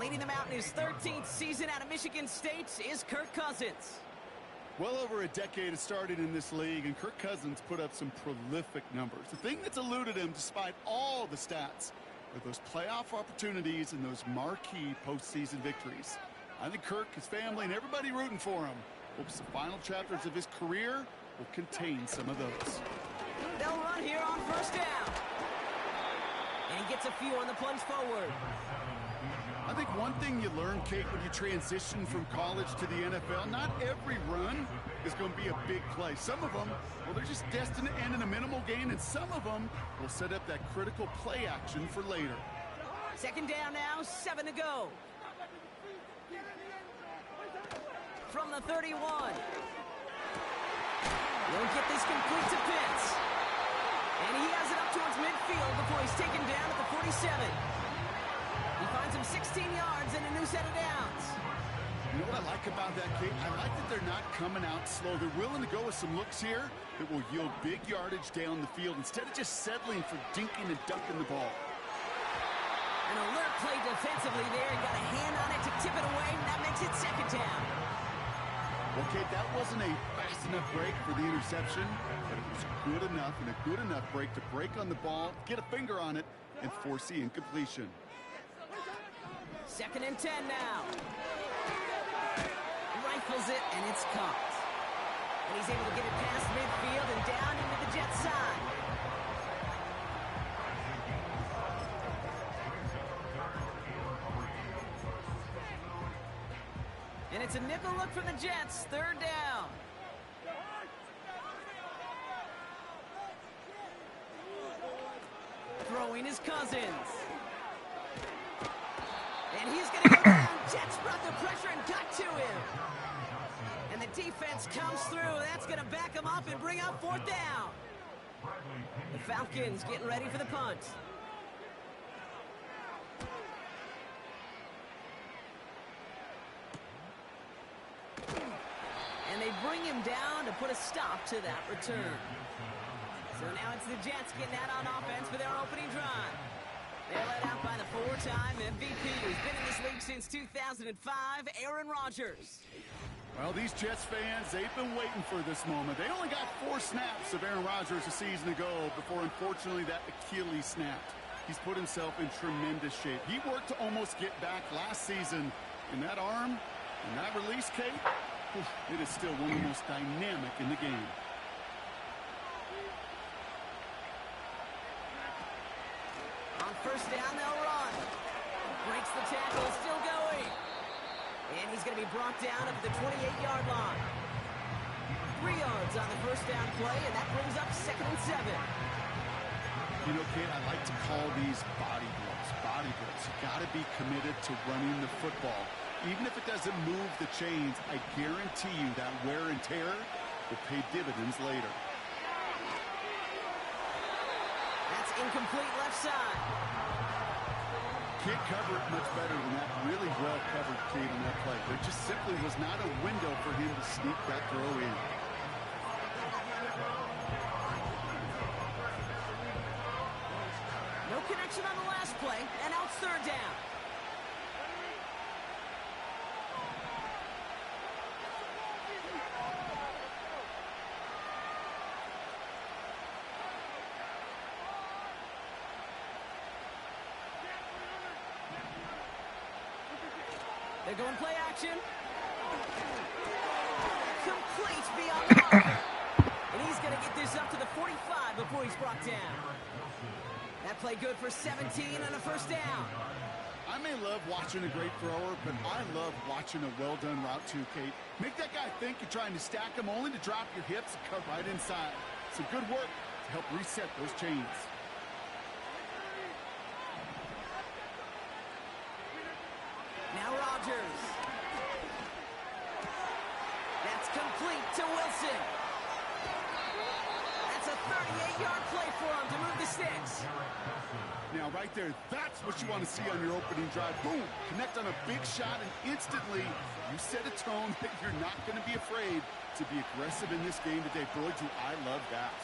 Leading them out in his 13th season out of Michigan State is Kirk Cousins. Well over a decade has started in this league, and Kirk Cousins put up some prolific numbers. The thing that's eluded him, despite all the stats, are those playoff opportunities and those marquee postseason victories. I think Kirk, his family, and everybody rooting for him hopes the final chapters of his career will contain some of those. They'll run here on first down. And he gets a few on the plunge forward. I think one thing you learn, Kate, when you transition from college to the NFL, not every run is going to be a big play. Some of them, well, they're just destined to end in a minimal gain, and some of them will set up that critical play action for later. Second down now, 7 to go. From the 31. He'll get this complete to Pitts. And he has it up towards midfield before he's taken down at the 47. He finds him 16 yards and a new set of downs. You know what I like about that, Kate? I like that they're not coming out slow. They're willing to go with some looks here that will yield big yardage down the field instead of just settling for dinking and dunking the ball. An alert play defensively there. He got a hand on it to tip it away, and that makes it second down. Okay, that wasn't a fast enough break for the interception, but it was good enough and a good enough break to break on the ball, get a finger on it, and force the incompletion. Second and 10 now. Rifles it, and it's caught. And he's able to get it past midfield and down into the Jets side. And it's a nickel look from the Jets, third down. Throwing his Cousins. And he's going to go down. Jets brought the pressure and got to him. And the defense comes through. That's going to back him up and bring up fourth down. The Falcons getting ready for the punt. And they bring him down to put a stop to that return. So now it's the Jets getting out on offense for their opening drive. They're led out by the four-time MVP who's been in this league since 2005, Aaron Rodgers. Well, these Jets fans, they've been waiting for this moment. They only got 4 snaps of Aaron Rodgers a season ago before, unfortunately, that Achilles snapped. He's put himself in tremendous shape. He worked to almost get back last season. And that arm and that release, Kate, it is still one of the most dynamic in the game. On first down, they'll run. Breaks the tackle, still going. And he's going to be brought down up at the 28-yard line. 3 yards on the first down play, and that brings up second and 7. You know, Kate, I like to call these body blows. Body blows. You got to be committed to running the football. Even if it doesn't move the chains, I guarantee you that wear and tear will pay dividends later. That's incomplete left side. Can't cover it much better than that. Really well covered, Kate, in that play. There just simply was not a window for him to sneak that throw in. No connection on the last play, and now it's third down. They're going play action. Complete beyond the marker. And he's going to get this up to the 45 before he's brought down. That play good for 17 and a first down. I may love watching a great thrower, but I love watching a well-done route too, Kate. Make that guy think you're trying to stack him only to drop your hips and cut right inside. Some good work to help reset those chains. Now Rodgers. That's complete to Wilson. That's a 38-yard play for him to move the sticks. Now, right there, that's what you want to see on your opening drive. Boom! Connect on a big shot, and instantly you set a tone that you're not going to be afraid to be aggressive in this game today. Boy, do I love that.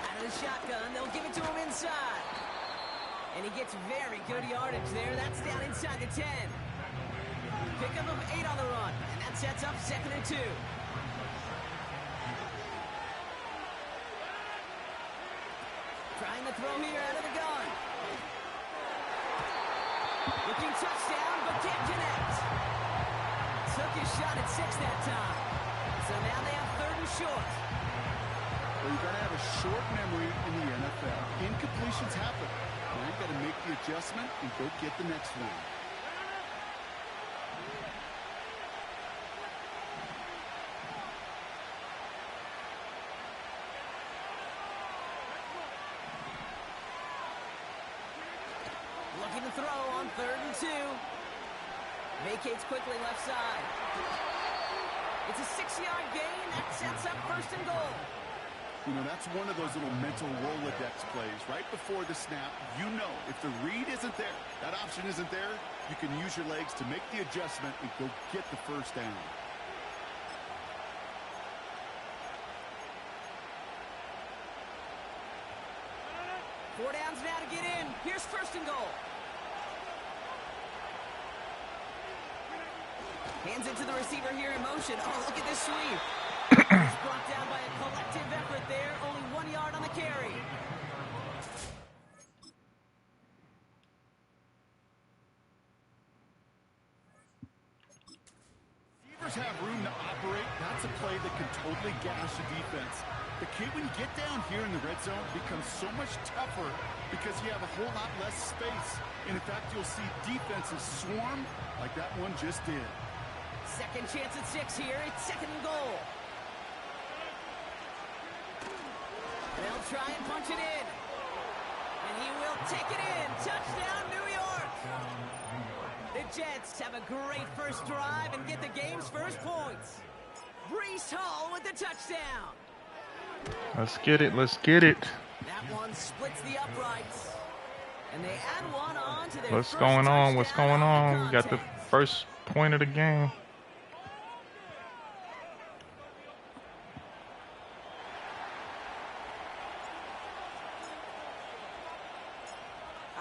Out of the shotgun, they'll give it to him inside. And he gets very good yardage there. That's down inside the 10. Pickup of 8 on the run. And that sets up 2nd and 2. Trying to throw here out of the gun. Looking touchdown, but can't connect. Took his shot at 6 that time. So now they have 3rd and short. Well, you've got to have a short memory in the NFL. Incompletions happen. Now you've got to make the adjustment and go get the next one. Looking to throw on 3rd and 2. Vacates quickly left side. It's a 6-yard gain. That sets up 1st and goal. You know, that's one of those little mental Rolodex plays. Right before the snap, you know if the read isn't there, that option isn't there, you can use your legs to make the adjustment and go get the 1st down. Four downs now to get in. Here's 1st and goal. Hands it to the receiver here in motion. Oh, look at this sweep. He's brought down by a collective effort there. Only 1 yard on the carry. Receivers have room to operate. That's a play that can totally gash a defense. The key when you get down here in the red zone becomes so much tougher because you have a whole lot less space. And in fact, you'll see defenses swarm like that one just did. Second chance at 6 here. It's 2nd and goal. They'll try and punch it in. And he will take it in. Touchdown, New York. The Jets have a great first drive and get the game's first points. Breece Hall with the touchdown. Let's get it. Let's get it. That one splits the uprights. And they add one on to their What's first going on? What's touchdown going on? We got the contest. first point of the game.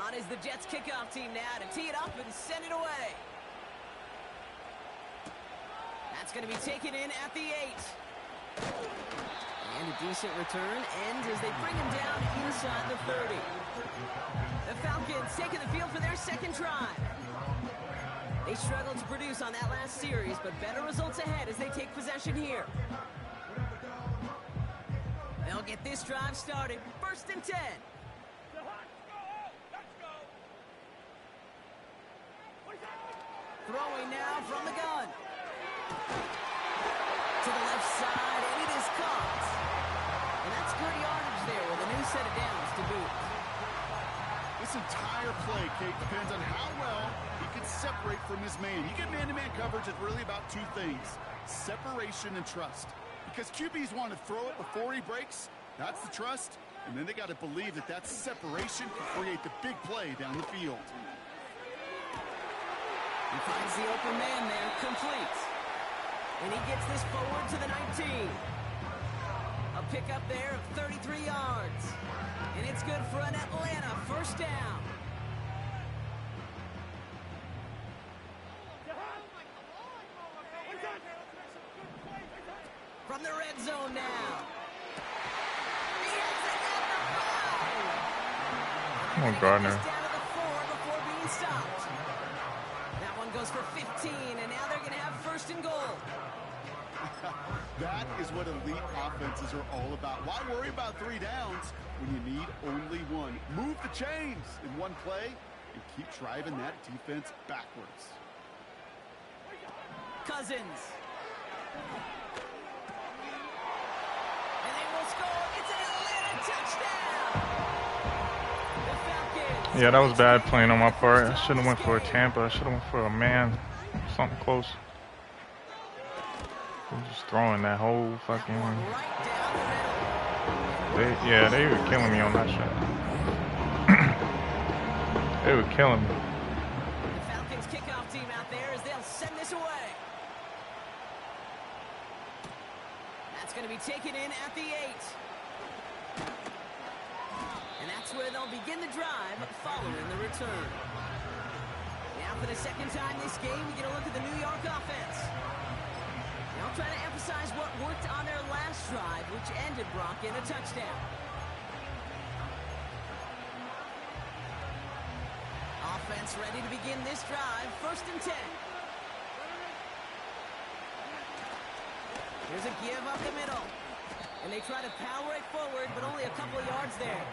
On is the Jets kickoff team now to tee it up and send it away. That's going to be taken in at the 8. And a decent return ends as they bring him down inside the 30. The Falcons taking the field for their 2nd drive. They struggled to produce on that last series, but better results ahead as they take possession here. They'll get this drive started. 1st and 10. Throwing now from the gun. To the left side, and it is caught. And that's good yardage there with a new set of downs to boot. This entire play, Kate, depends on how well he can separate from his man. You get man-to-man coverage, it's really about 2 things: separation and trust. Because QBs want to throw it before he breaks. That's the trust. And then they got to believe that that separation can create the big play down the field. He finds the open man there, complete. And he gets this forward to the 19. A pickup there of 33 yards. And it's good for an Atlanta 1st down. From the red zone now. He has it at the 5. Come on, Gardner. Down to the 4 before being stopped. That one goes for 15, and now they're going to have 1st and goal. That is what elite offenses are all about. Why worry about 3 downs when you need only 1? Move the chains in one play and keep driving that defense backwards. Cousins. And they will score. It's an Atlanta touchdown. The Falcons. Yeah, that was bad playing on my part. I should have went for a Tampa. I should have went for a man. Something close. I'm just throwing that whole fucking... They were killing me on that shot. They were killing me. The Falcons kickoff team out there as they'll send this away. That's going to be taken in at the 8. And that's where they'll begin the drive following the return. Now for the second time this game, we get a look at the New York offense. They'll try to emphasize what worked on their last drive, which ended Brock in a touchdown. Offense ready to begin this drive, 1st and 10. Here's a give up the middle. And they try to power it forward, but only a couple of yards there.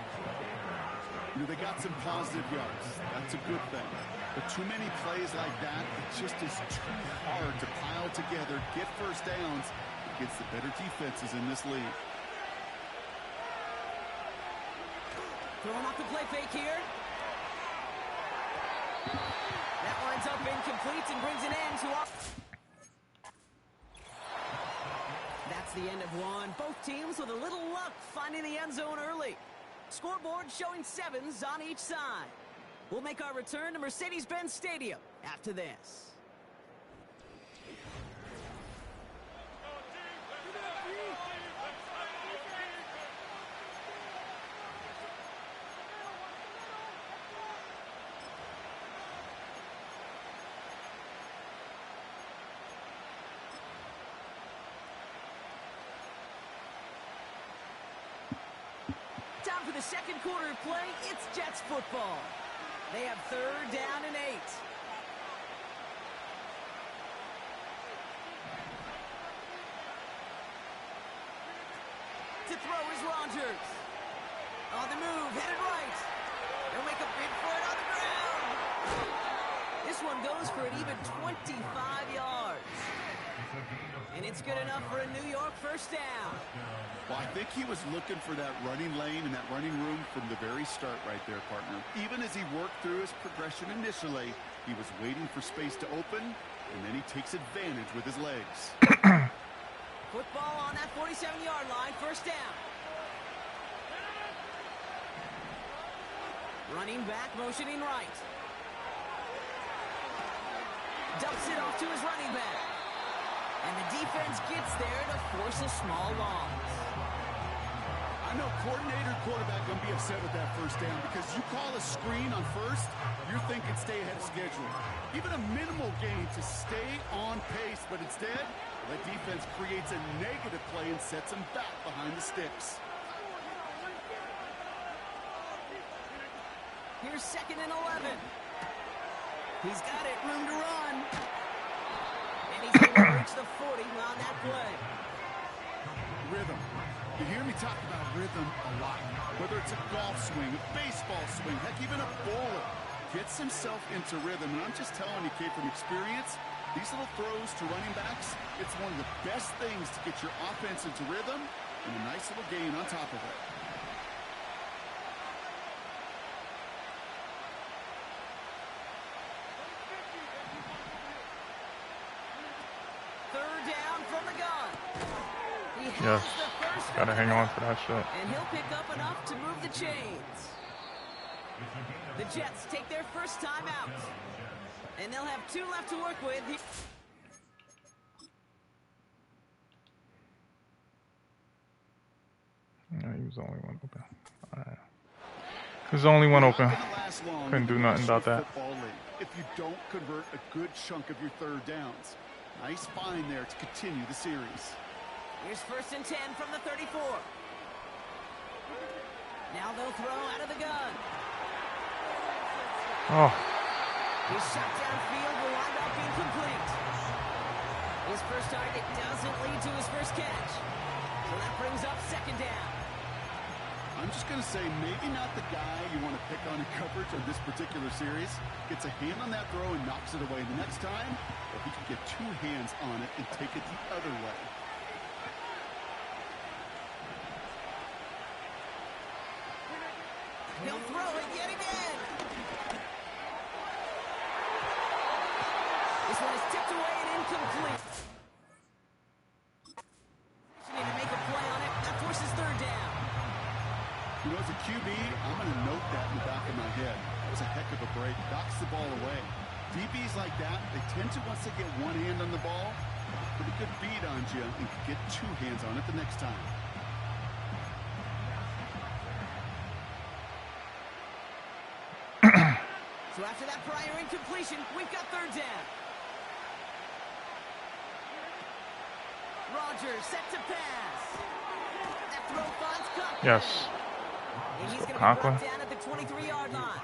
You know, they got some positive yards. That's a good thing. But too many plays like that, it just is too hard to pile together, get first downs against the better defenses in this league. Throwing off the play fake here. That winds up incomplete and brings an end to off. That's the end of one. Both teams with a little luck finding the end zone early. Scoreboard showing 7s on each side. We'll make our return to Mercedes-Benz Stadium after this. Time for the second quarter of play. It's Jets football. They have 3rd down and 8. To throw is Rodgers. On the move, headed right. They'll make a bid for it on the ground. This one goes for an even 25 yards. And it's good enough for a New York 1st down. Well, I think he was looking for that running lane and that running room from the very start right there, partner. Even as he worked through his progression initially, he was waiting for space to open, and then he takes advantage with his legs. Football on that 47-yard line, 1st down. Running back, motioning right. Dumps it off to his running back. And the defense gets there to force a small loss. I know coordinator quarterback going to be upset with that 1st down because you call a screen on 1st, you're thinking stay ahead of schedule. Even a minimal gain to stay on pace, but instead, the defense creates a negative play and sets him back behind the sticks. Here's 2nd and 11. He's got it, room to run. And he's able to reach the 40 on that play. Rhythm. You hear me talk about rhythm a lot. Whether it's a golf swing, a baseball swing, heck, even a bowler gets himself into rhythm. And I'm just telling you, kid, from experience, these little throws to running backs, it's one of the best things to get your offense into rhythm and a nice little gain on top of it. Yes, gotta hang on for that shit. And he'll pick up enough to move the chains. The Jets take their 1st time out. And they'll have 2 left to work with. Yeah, he was the only one open. All right. There's the only one open. Couldn't do nothing about that. If you don't convert a good chunk of your 3rd downs. Nice find there to continue the series. Here's 1st and 10 from the 34. Now they'll throw out of the gun. Oh. His shot downfield will wind up incomplete. His first target doesn't lead to his first catch. So that brings up 2nd down. I'm just going to say maybe not the guy you want to pick on in coverage on this particular series. Gets a hand on that throw and knocks it away. The next time, if he can get 2 hands on it and take it the other way. He'll throw it yet again. This one is tipped away and incomplete. Need to make a play on it. That forces 3rd down. You know, as a QB, I'm going to note that in the back of my head. That was a heck of a break. Knocks the ball away. DBs like that, they tend to, once they get 1 hand on the ball, put a good beat on you and get 2 hands on it the next time. So after that prior incompletion, we've got third down. Rodgers set to pass. That throw finds Conklin. Yes. And he's going to be Conklin. brought down at the 23-yard line.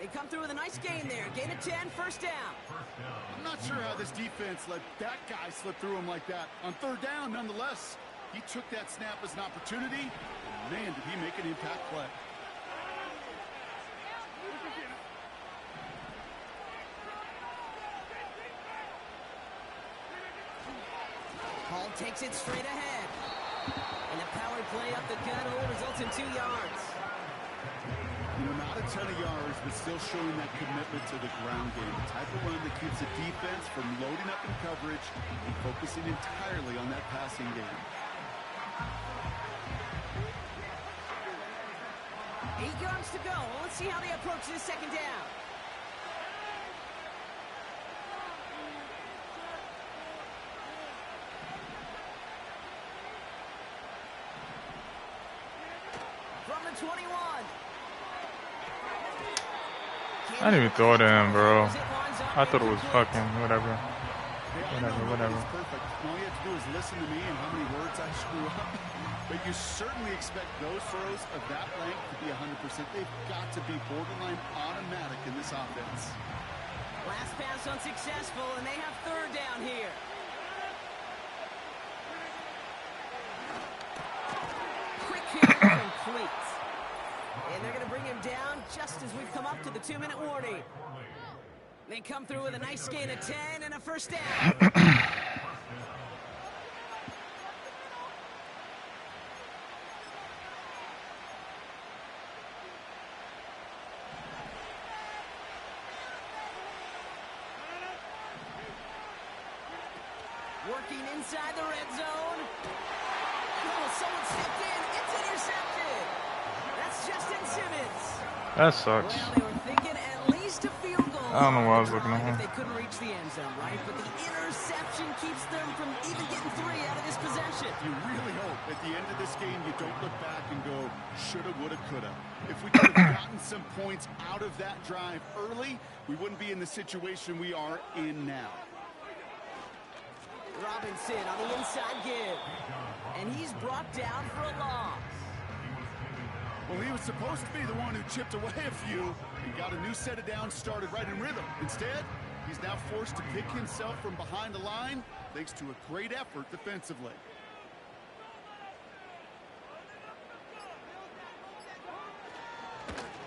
They come through with a nice gain there. Gain of 10, first down. I'm not sure how this defense let that guy slip through him like that. On third down, nonetheless, he took that snap as an opportunity. And man, did he make an impact play. Hall takes it straight ahead. And the power play up the gut hole results in 2 yards. You know, not a ton of yards, but still showing that commitment to the ground game. The type of run that keeps the defense from loading up in coverage and focusing entirely on that passing game. 8 yards to go. Well, let's see how they approach this second down. From the 21. I didn't even throw it in, bro. I thought it was fucking whatever. Whatever. It's perfect. All you have to do is listen to me and how many words I screw up. But you certainly expect those throws of that length to be 100%. They've got to be borderline automatic in this offense. Last pass unsuccessful, and they have third down here. Quick hitter complete. And they're going to bring him down just as we've come up to the 2-minute warning. They come through with a nice gain of 10 and a first down. Working inside the red zone. Oh, someone stepped in. It's intercepted. That's Justin Simmons. That sucks. Well, they were thinking at least a field goal. I don't know why I was looking at if him. they couldn't reach the end zone, right? But the interception keeps them from even getting 3 out of this possession. You really hope at the end of this game you don't look back and go, shoulda, woulda, coulda. If we could have gotten some points out of that drive early, we wouldn't be in the situation we are in now. Robinson on the inside give. And he's brought down for a loss. Well, he was supposed to be the one who chipped away a few and got a new set of downs started right in rhythm. Instead, he's now forced to pick himself from behind the line thanks to a great effort defensively.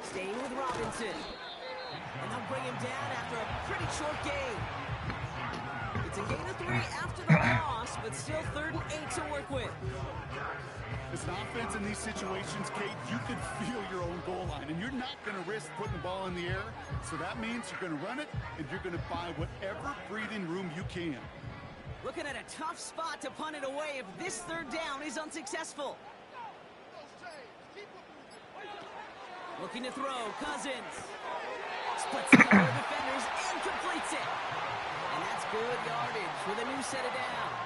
Staying with Robinson. And they'll bring him down after a pretty short gain. It's a gain of 3 after the loss, but still 3rd and 8 to work with. As an offense in these situations, Kate, you can feel your own goal line, and you're not going to risk putting the ball in the air. So that means you're going to run it, and you're going to buy whatever breathing room you can. Looking at a tough spot to punt it away if this third down is unsuccessful. Looking to throw, Cousins. Splits a couple of defenders and completes it. And that's good yardage with a new set of downs.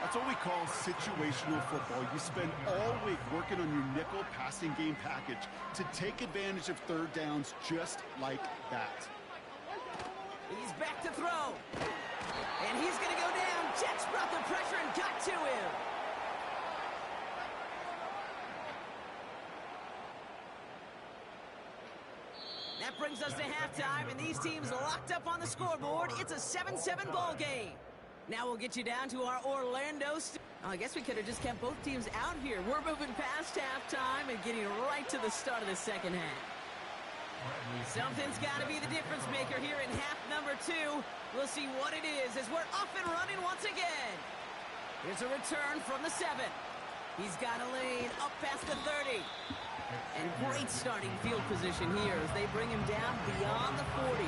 That's what we call situational football. You spend all week working on your nickel passing game package to take advantage of third downs just like that. He's back to throw. And he's going to go down. Jets brought the pressure and got to him. That brings us to halftime, and these teams locked up on the scoreboard. It's a 7-7 ball game. Now we'll get you down to our Orlando. I guess we could have just kept both teams out here. We're moving past halftime and getting right to the start of the second half. Something's got to be the difference maker here in half number 2. We'll see what it is as we're up and running once again. Here's a return from the 7. He's got a lane up past the 30. And great starting field position here as they bring him down beyond the 40.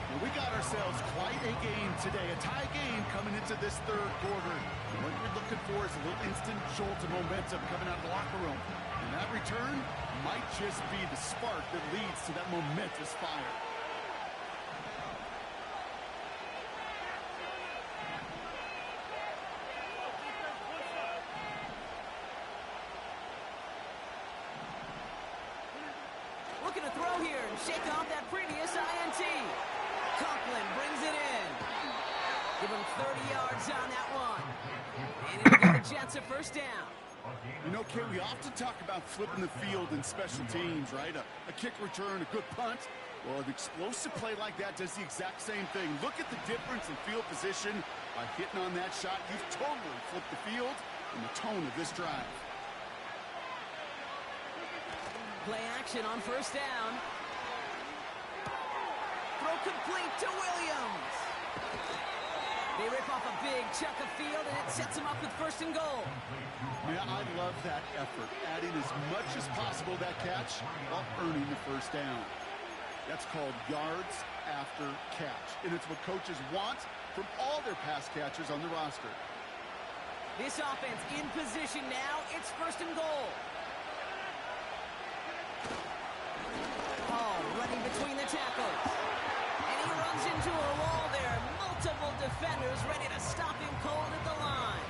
Well, we got ourselves quite a game today, a tie game coming into this third quarter. And what you're looking for is a little instant jolt of momentum coming out of the locker room. And that return might just be the spark that leads to that momentous fire. to throw here and shake off that previous INT. Conklin brings it in. Give him 30 yards on that one. And it'll give the Jets a first down. You know, Kay, we often talk about flipping the field in special teams, right? A kick return, a good punt. Well, an explosive play like that does the exact same thing. Look at the difference in field position. By hitting on that shot, you've totally flipped the field and the tone of this drive. Play action on first down. Throw complete to Williams. They rip off a big chunk of field, and it sets them up with first and goal. Yeah, I love that effort, adding as much as possible that catch while earning the first down. That's called yards after catch, and it's what coaches want from all their pass catchers on the roster. This offense in position now. It's first and goal. Hall running between the tackles. And he runs into a wall there. Multiple defenders ready to stop him cold at the line.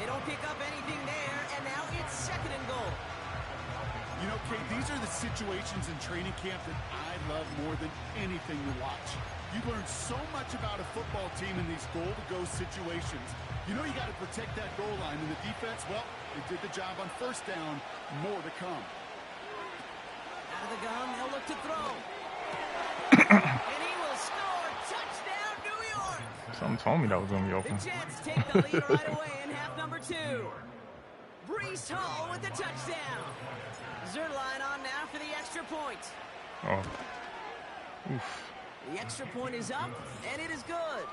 They don't pick up anything there, and now it's second and goal. You know, Kate, these are the situations in training camp that I love more than anything to watch. You learn so much about a football team in these goal-to-go situations. You know you got to protect that goal line, and the defense, well, they did the job on first down. More to come. Out of the gun, they'll look to throw. And he will score. Touchdown, New York! Something told me that was going to be open. The Jets take the lead right away in half number 2. Brees Hall with the touchdown. Zerline on now for the extra point. Oh. Oof. The extra point is up, and it is good.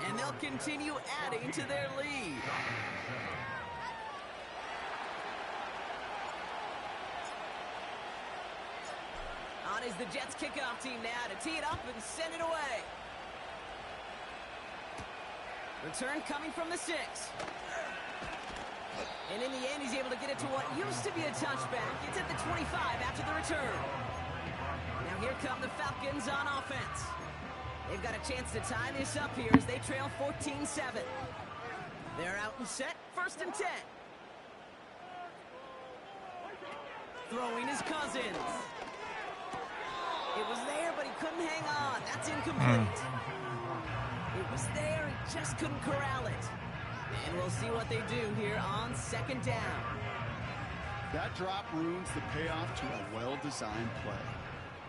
And they'll continue adding to their lead. On is the Jets kickoff team now to tee it up and send it away. Return coming from the 6. And in the end, he's able to get it to what used to be a touchback. It's at the 25 after the return. Now here come the Falcons on offense. They've got a chance to tie this up here as they trail 14-7. They're out and set, first and 10. Throwing his Cousins. It was there, but he couldn't hang on. That's incomplete. It was there, he just couldn't corral it. And we'll see what they do here on second down. That drop ruins the payoff to a well-designed play.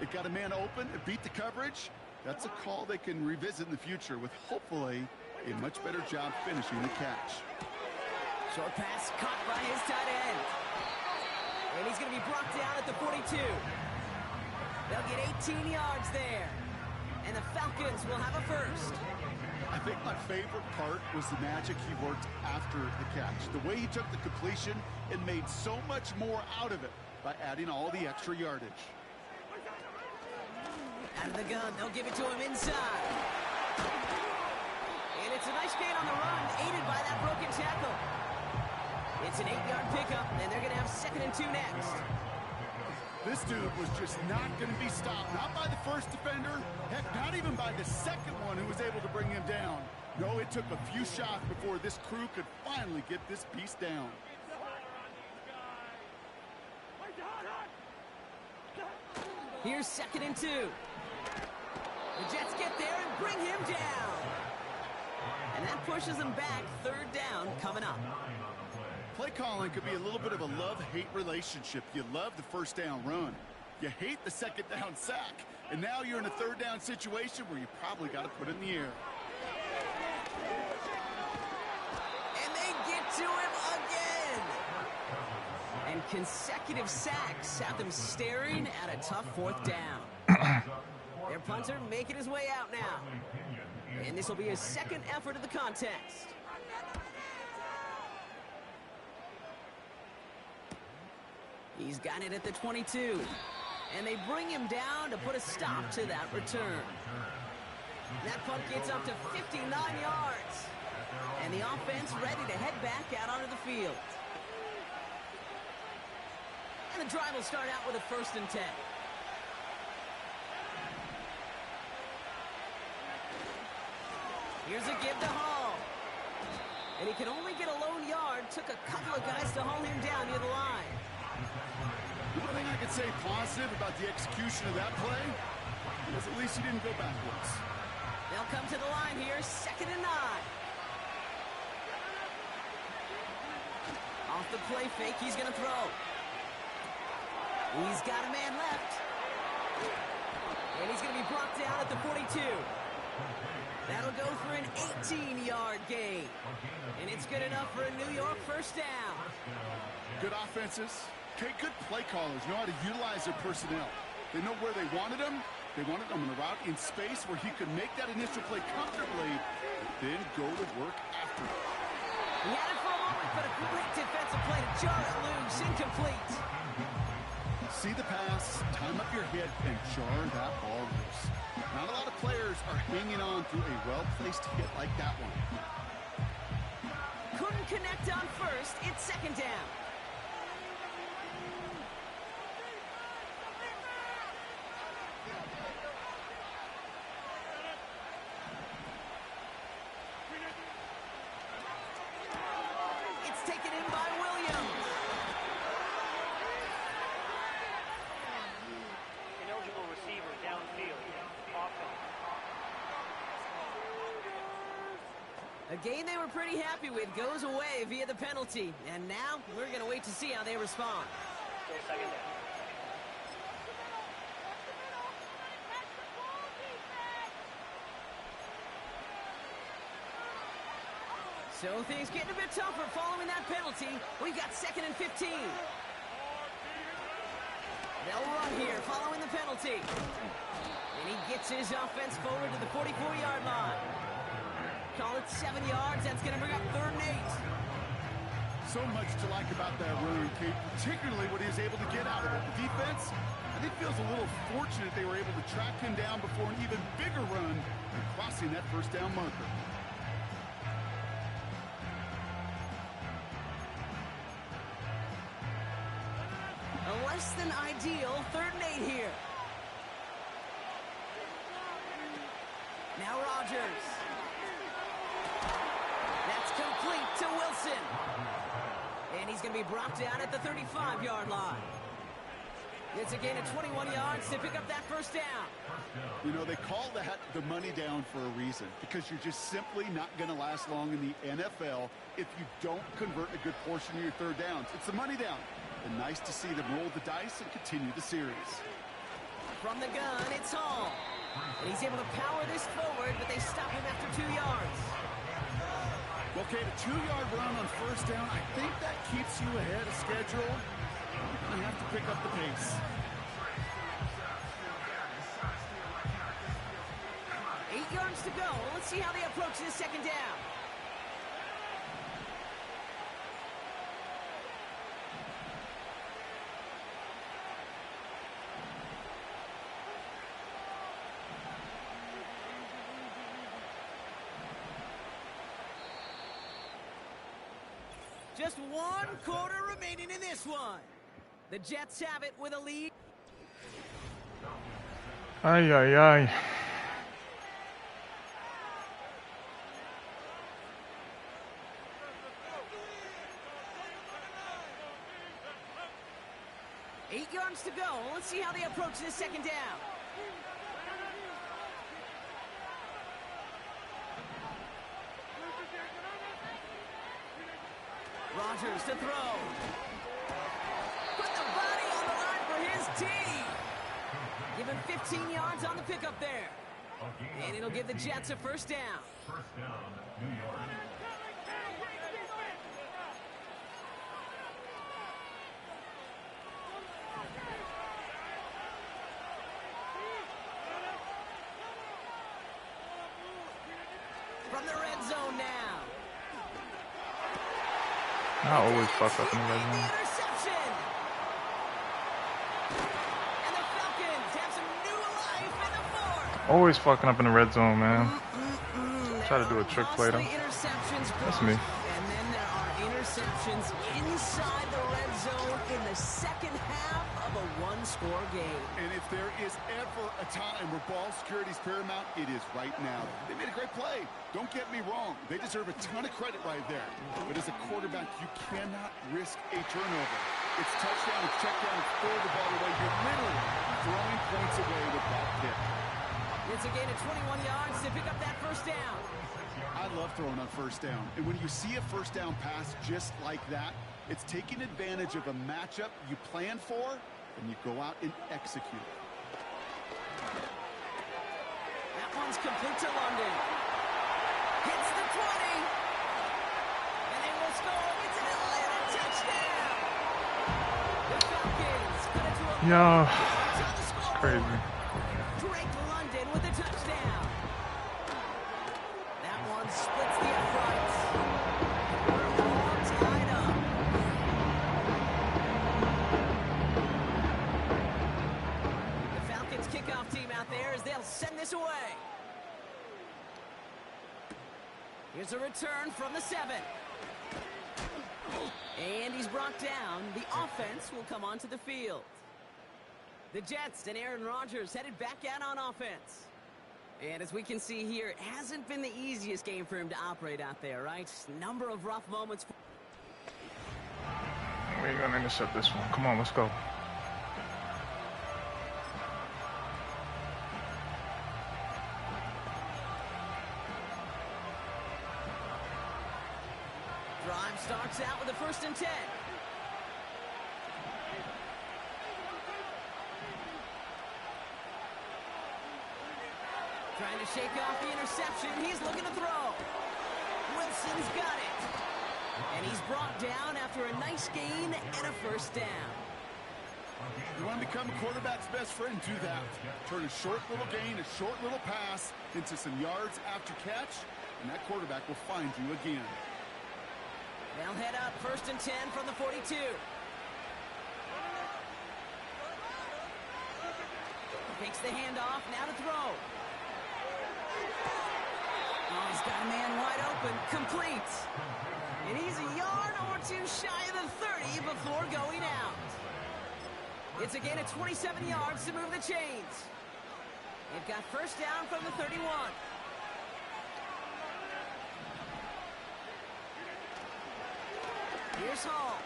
It got a man open, it beat the coverage. That's a call they can revisit in the future with hopefully a much better job finishing the catch. Short pass caught by his tight end. And he's going to be brought down at the 42. They'll get 18 yards there. And the Falcons will have a first. I think my favorite part was the magic he worked after the catch. The way he took the completion and made so much more out of it by adding all the extra yardage. Out of the gun, they'll give it to him inside. And it's a nice gain on the run, aided by that broken tackle. It's an 8-yard pickup, and they're going to have second and 2 next. This dude was just not going to be stopped. Not by the first defender. Heck, not even by the second one who was able to bring him down. No, it took a few shots before this crew could finally get this piece down. Here's second and 2. The Jets get there and bring him down. And that pushes them back. Third down coming up. Play calling could be a little bit of a love-hate relationship. You love the first down run. You hate the second down sack. And now you're in a third down situation where you probably got to put it in the air. And they get to him again. And consecutive sacks have them staring at a tough fourth down. Their punter making his way out now. And this will be his second effort of the contest. He's got it at the 22. And they bring him down to put a stop to that return. That punt gets up to 59 yards. And the offense ready to head back out onto the field. And the drive will start out with a first and 10. Here's a give to Hall. And he can only get a lone yard. Took a couple of guys to haul him down near the line. thing I could say positive about the execution of that play is at least he didn't go backwards. They'll come to the line here, 2nd and 9. Off the play fake, he's going to throw. He's got a man left. And he's going to be brought down at the 42. That'll go for an 18-yard gain. And it's good enough for a New York first down. Good offenses. Okay, good play callers know how to utilize their personnel. They know where they wanted him. They wanted him on the route in space where he could make that initial play comfortably, but then go to work after it. He had it for a moment, but a great defensive play to jar it loose. Incomplete. See the pass, time up your head, and jar that ball loose. Not a lot of players are hanging on to a well-placed hit like that one. Couldn't connect on first. It's 2nd down. It's taken in by Williams. Ineligible receiver downfield. Offense. A game they were pretty happy with goes away via the penalty. And now we're going to wait to see how they respond. Still 2nd down. So things getting a bit tougher following that penalty. We've got 2nd and 15. They'll run here following the penalty. And he gets his offense forward to the 44-yard line. Call it 7 yards. That's going to bring up 3rd and 8. So much to like about that run, Kate, particularly what he was able to get out of it. The defense, I think, feels a little fortunate they were able to track him down before an even bigger run and crossing that first down marker. A less than ideal 3rd and 8 here. Now Rodgers. That's complete to Wilson. And he's going to be brought down at the 35-yard line. It's a gain of 21 yards to pick up that first down. You know, they call that the money down for a reason, because you're just simply not going to last long in the NFL if you don't convert a good portion of your 3rd downs. It's the money down. And nice to see them roll the dice and continue the series. From the gun, it's Hall. And he's able to power this forward, but they stop him after 2 yards. Okay, the 2-yard run on first down, I think that keeps you ahead of schedule. You're going to have to pick up the pace. 8 yards to go. Let's see how they approach this 2nd down. Just 1 quarter remaining in this one. The Jets have it with a lead. Ay, ay, ay. Eight yards to go. Let's see how they approach this 2nd down. Rodgers to throw. Put the body on the line for his team. Give him 15 yards on the pickup there. And it'll give the Jets a first down. First down, New York. From the red zone now. I always fuck up in the red zone. Interception. And the Falcons have some new life in the 4th. Always fucking up in the red zone, man. Try to do a trick play though. That's me. And then there are interceptions inside the red zone in the 2nd half of a 1-score game. And if there is ever a time where ball security is paramount, it is right now. They made a great play. Don't get me wrong. They deserve a ton of credit right there. But as a quarterback, you cannot risk a turnover. It's touchdown, it's check down, throw the ball away. You're literally throwing points away with that kick. It's a gain of 21 yards to pick up that first down. I love throwing on first down. And when you see a first down pass just like that, it's taking advantage of a matchup you plan for, and you go out and execute. That one's complete to London. Hits the 20. And they will score. It's an Atlanta touchdown. The Falcons cut it to a Yo, it's on the it's scoreboard. crazy. Drake London with a touchdown. That one splits the uprights. We're all tied up. The Falcons kickoff team out there as they'll send this away. Here's a return from the 7. And he's brought down. The offense will come onto the field. The Jets and Aaron Rodgers headed back out on offense. And as we can see here, it hasn't been the easiest game for him to operate out there, right? Number of rough moments. We're going to intercept this one. Come on, let's go. Drive starts out with a 1st and 10. Trying to shake off the interception. He's looking to throw. Wilson's got it. And he's brought down after a nice gain and a 1st down. You want to become a quarterback's best friend, do that. Turn a short little gain, a short little pass into some yards after catch, and that quarterback will find you again. They'll head up 1st and 10 from the 42. Takes the handoff, now to throw. Oh, he's got a man wide open, complete. And he's a yard or two shy of the 30 before going out. It's a gain of 27 yards to move the chains. They've got 1st down from the 31. Here's Hall.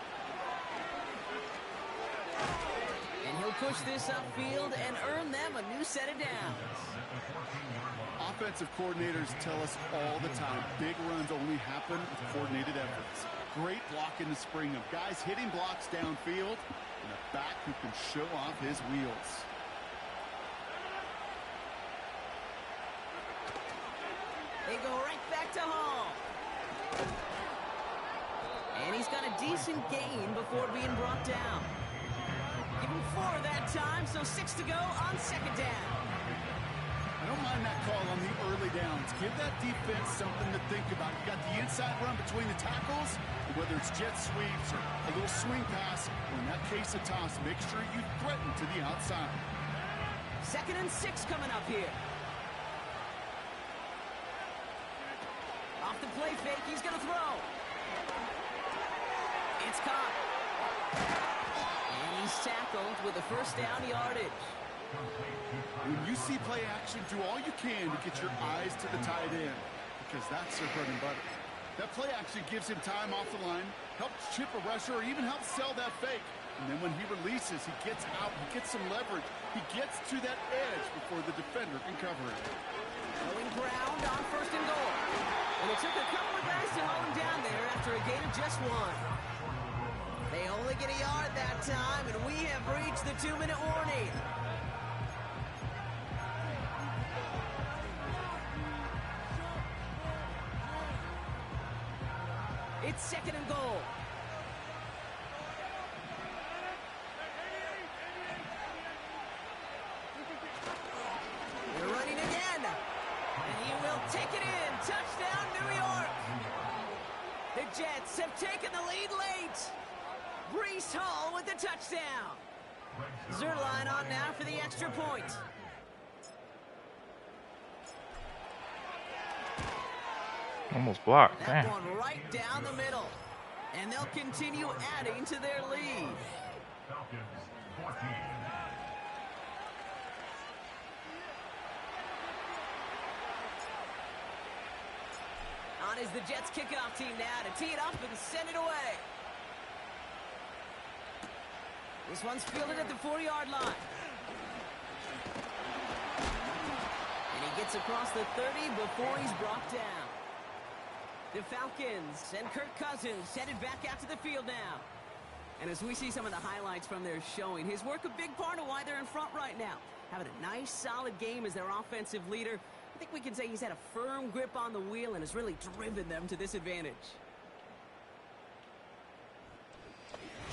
And he'll push this upfield and earn them a new set of downs. Offensive coordinators tell us all the time, big runs only happen with coordinated efforts. Great block in the spring of guys hitting blocks downfield and a back who can show off his wheels. They go right back to Hall. And he's got a decent gain before being brought down. Give him 4 that time, so 6 to go on 2nd down. I don't mind that call on the early downs. Give that defense something to think about. You got the inside run between the tackles, whether it's jet sweeps or a little swing pass, or in that case a toss, make sure you threaten to the outside. 2nd and 6 coming up here. Off the play fake, he's going to throw. It's caught. And he's tackled with a 1st down yardage. When you see play action, do all you can to get your eyes to the tight end, because that's their bread and butter. That play action gives him time off the line, helps chip a rusher, or even helps sell that fake. And then when he releases, he gets out, he gets some leverage. He gets to that edge before the defender can cover it. Going ground on 1st and goal. And it took a couple of guys to hold him down there after a gain of just 1. They only get a yard that time, and we have reached the 2-minute warning. It's 2nd and goal. They're running again. And he will take it in. Touchdown, New York. The Jets have taken the lead late. Breece Hall with the touchdown. Zerline on now for the extra point. Almost blocked. That Damn. one right down the middle. And they'll continue adding to their lead. Falcons 14. On is the Jets kickoff team now to tee it up and send it away. This one's fielded at the 40-yard line. And he gets across the 30 before he's brought down. The Falcons and Kirk Cousins headed back out to the field now. And as we see some of the highlights from their showing, his work a big part of why they're in front right now. Having a nice, solid game as their offensive leader. I think we can say he's had a firm grip on the wheel and has really driven them to this advantage.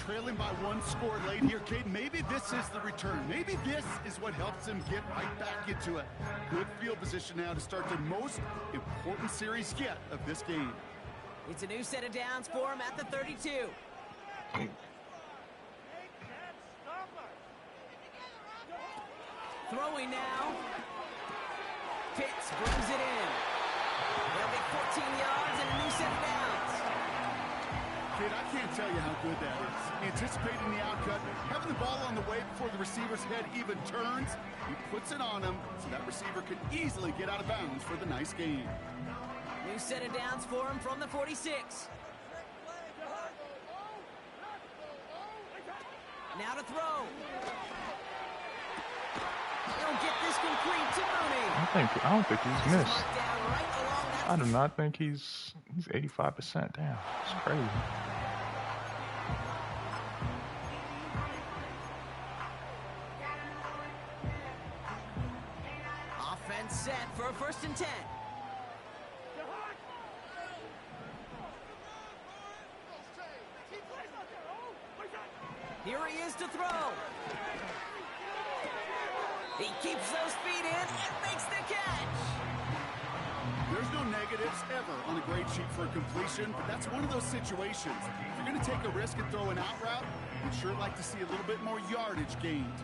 Trailing by one score late here, Kate. Maybe this is the return. Maybe this is what helps him get right back into a good field position now to start the most important series yet of this game. It's a new set of downs for him at the 32. Throwing now. Pitts brings it in. That'll be 14 yards and a new set of downs. Kid, I can't tell you how good that is. Anticipating the outcut, having the ball on the way before the receiver's head even turns. He puts it on him so that receiver can easily get out of bounds for the nice gain. New set of downs for him from the 46. Now to throw. He'll get this complete to Mooney. I don't think he's missed. I do not think he's 85%. Damn, it's crazy. Offense set for a 1st and 10. Here he is to throw. He keeps those feet in and makes the catch. There's no negatives ever on a grade sheet for a completion, but that's one of those situations. If you're going to take a risk and throw an out route, we'd sure like to see a little bit more yardage gained.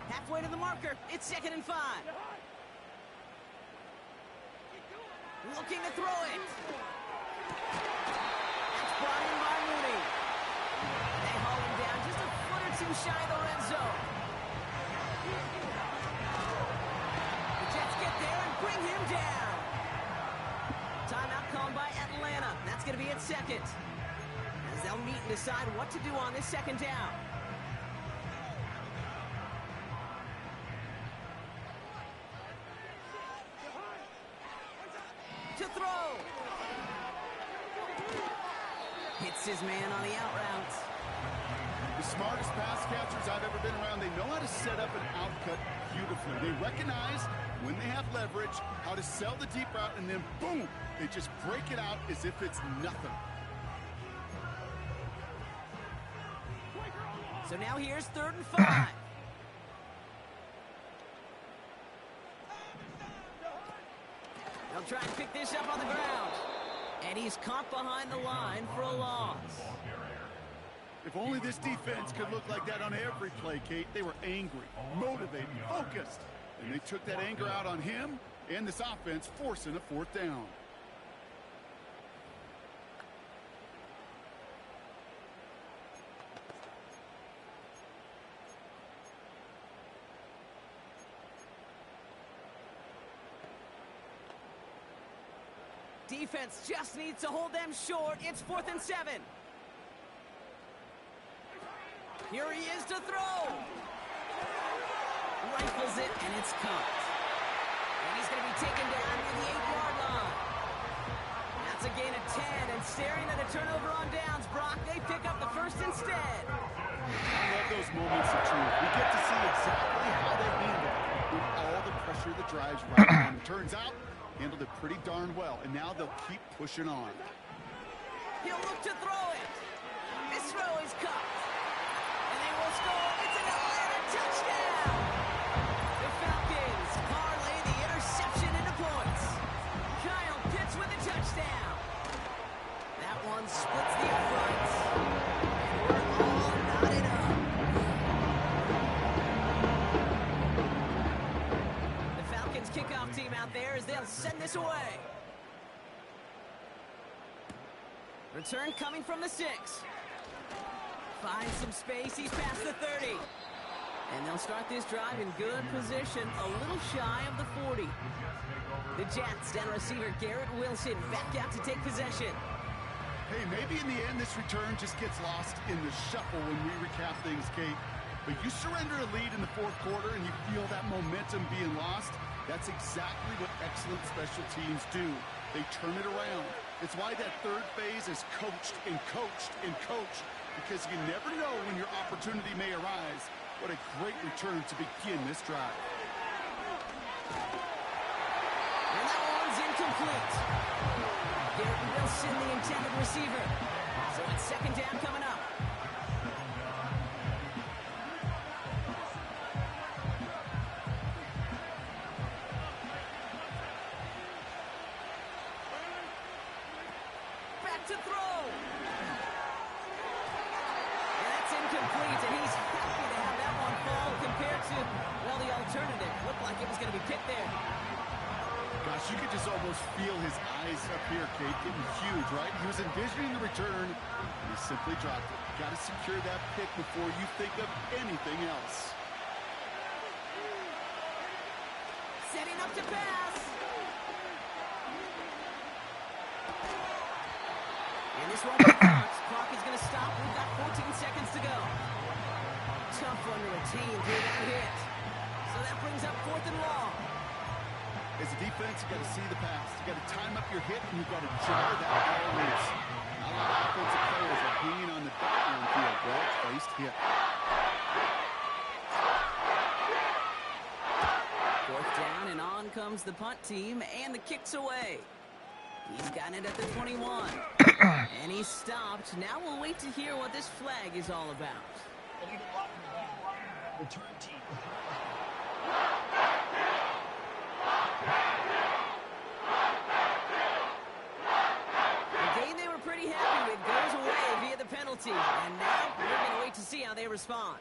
Halfway to the marker. It's 2nd and 5. Looking to throw it. That's brought in by Mooney. They haul him down just a foot or two shy of the red zone. The Jets get there and bring him down. Timeout called by Atlanta. That's going to be its 2nd. As they'll meet and decide what to do on this 2nd down. To throw. Hits his man on the out route. The smartest pass catchers I've ever been around, they know how to set up an outcut beautifully. They recognize when they have leverage, how to sell the deep route, and then boom, they just break it out as if it's nothing. So now here's 3rd and 5. They'll try and pick this up on the ground. And he's caught behind the line for a loss. If only this defense could look like that on every play, Kate. They were angry, motivated, focused. And they took that anger out on him and this offense, forcing a 4th down. Defense just needs to hold them short. It's 4th and 7. Here he is to throw. Rifles it, and it's caught. And he's going to be taken down near the 8-yard line. That's a gain of 10, and staring at a turnover on downs, Brock, they pick up the 1st instead. I love those moments of truth. We get to see exactly how they handle it with all the pressure that drives right on. It turns out, handled it pretty darn well, and now they'll keep pushing on. He'll look to throw it. This throw is caught. And they will score. It's an Atlanta touchdown. The Falcons parlay the interception into points. Kyle Pitts with a touchdown. That one splits the uprights. And we're all knotted up. The Falcons kickoff team out there as they'll send this away. Return coming from the 6. Finds some space. He's past the 30. And they'll start this drive in good position, a little shy of the 40. The Jets down receiver Garrett Wilson back out to take possession. Hey, maybe in the end this return just gets lost in the shuffle when we recap things, Kate. But you surrender a lead in the fourth quarter and you feel that momentum being lost. That's exactly what excellent special teams do. They turn it around. It's why that third phase is coached and coached and coached, because you never know when your opportunity may arise. What a great return to begin this drive. And that one's incomplete. Garrett Wilson, the intended receiver. So it's second down coming up. To throw. And that's incomplete, and he's happy to have that one fall compared to, well, the alternative. Looked like it was going to be picked there. Gosh, you could just almost feel his eyes up here, Kate, getting huge, right? He was envisioning the return, and he simply dropped it. Got to secure that pick before you think of anything else. Setting up to pass. And this one clock is going to stop. We've got 14 seconds to go. Tough one to retain through that hit. So that brings up fourth and long. As a defense, you got to see the pass. You got to time up your hit, and you got to jar that ball loose. A lot of offensive players are hanging on the background field. Well-placed hit. Fourth down, and on comes the punt team, and the kick's away. He's gotten it at the 21. And he's stopped. Now we'll wait to hear what this flag is all about. Return team. The game they were pretty happy with goes away via the penalty. And now we're going to wait to see how they respond.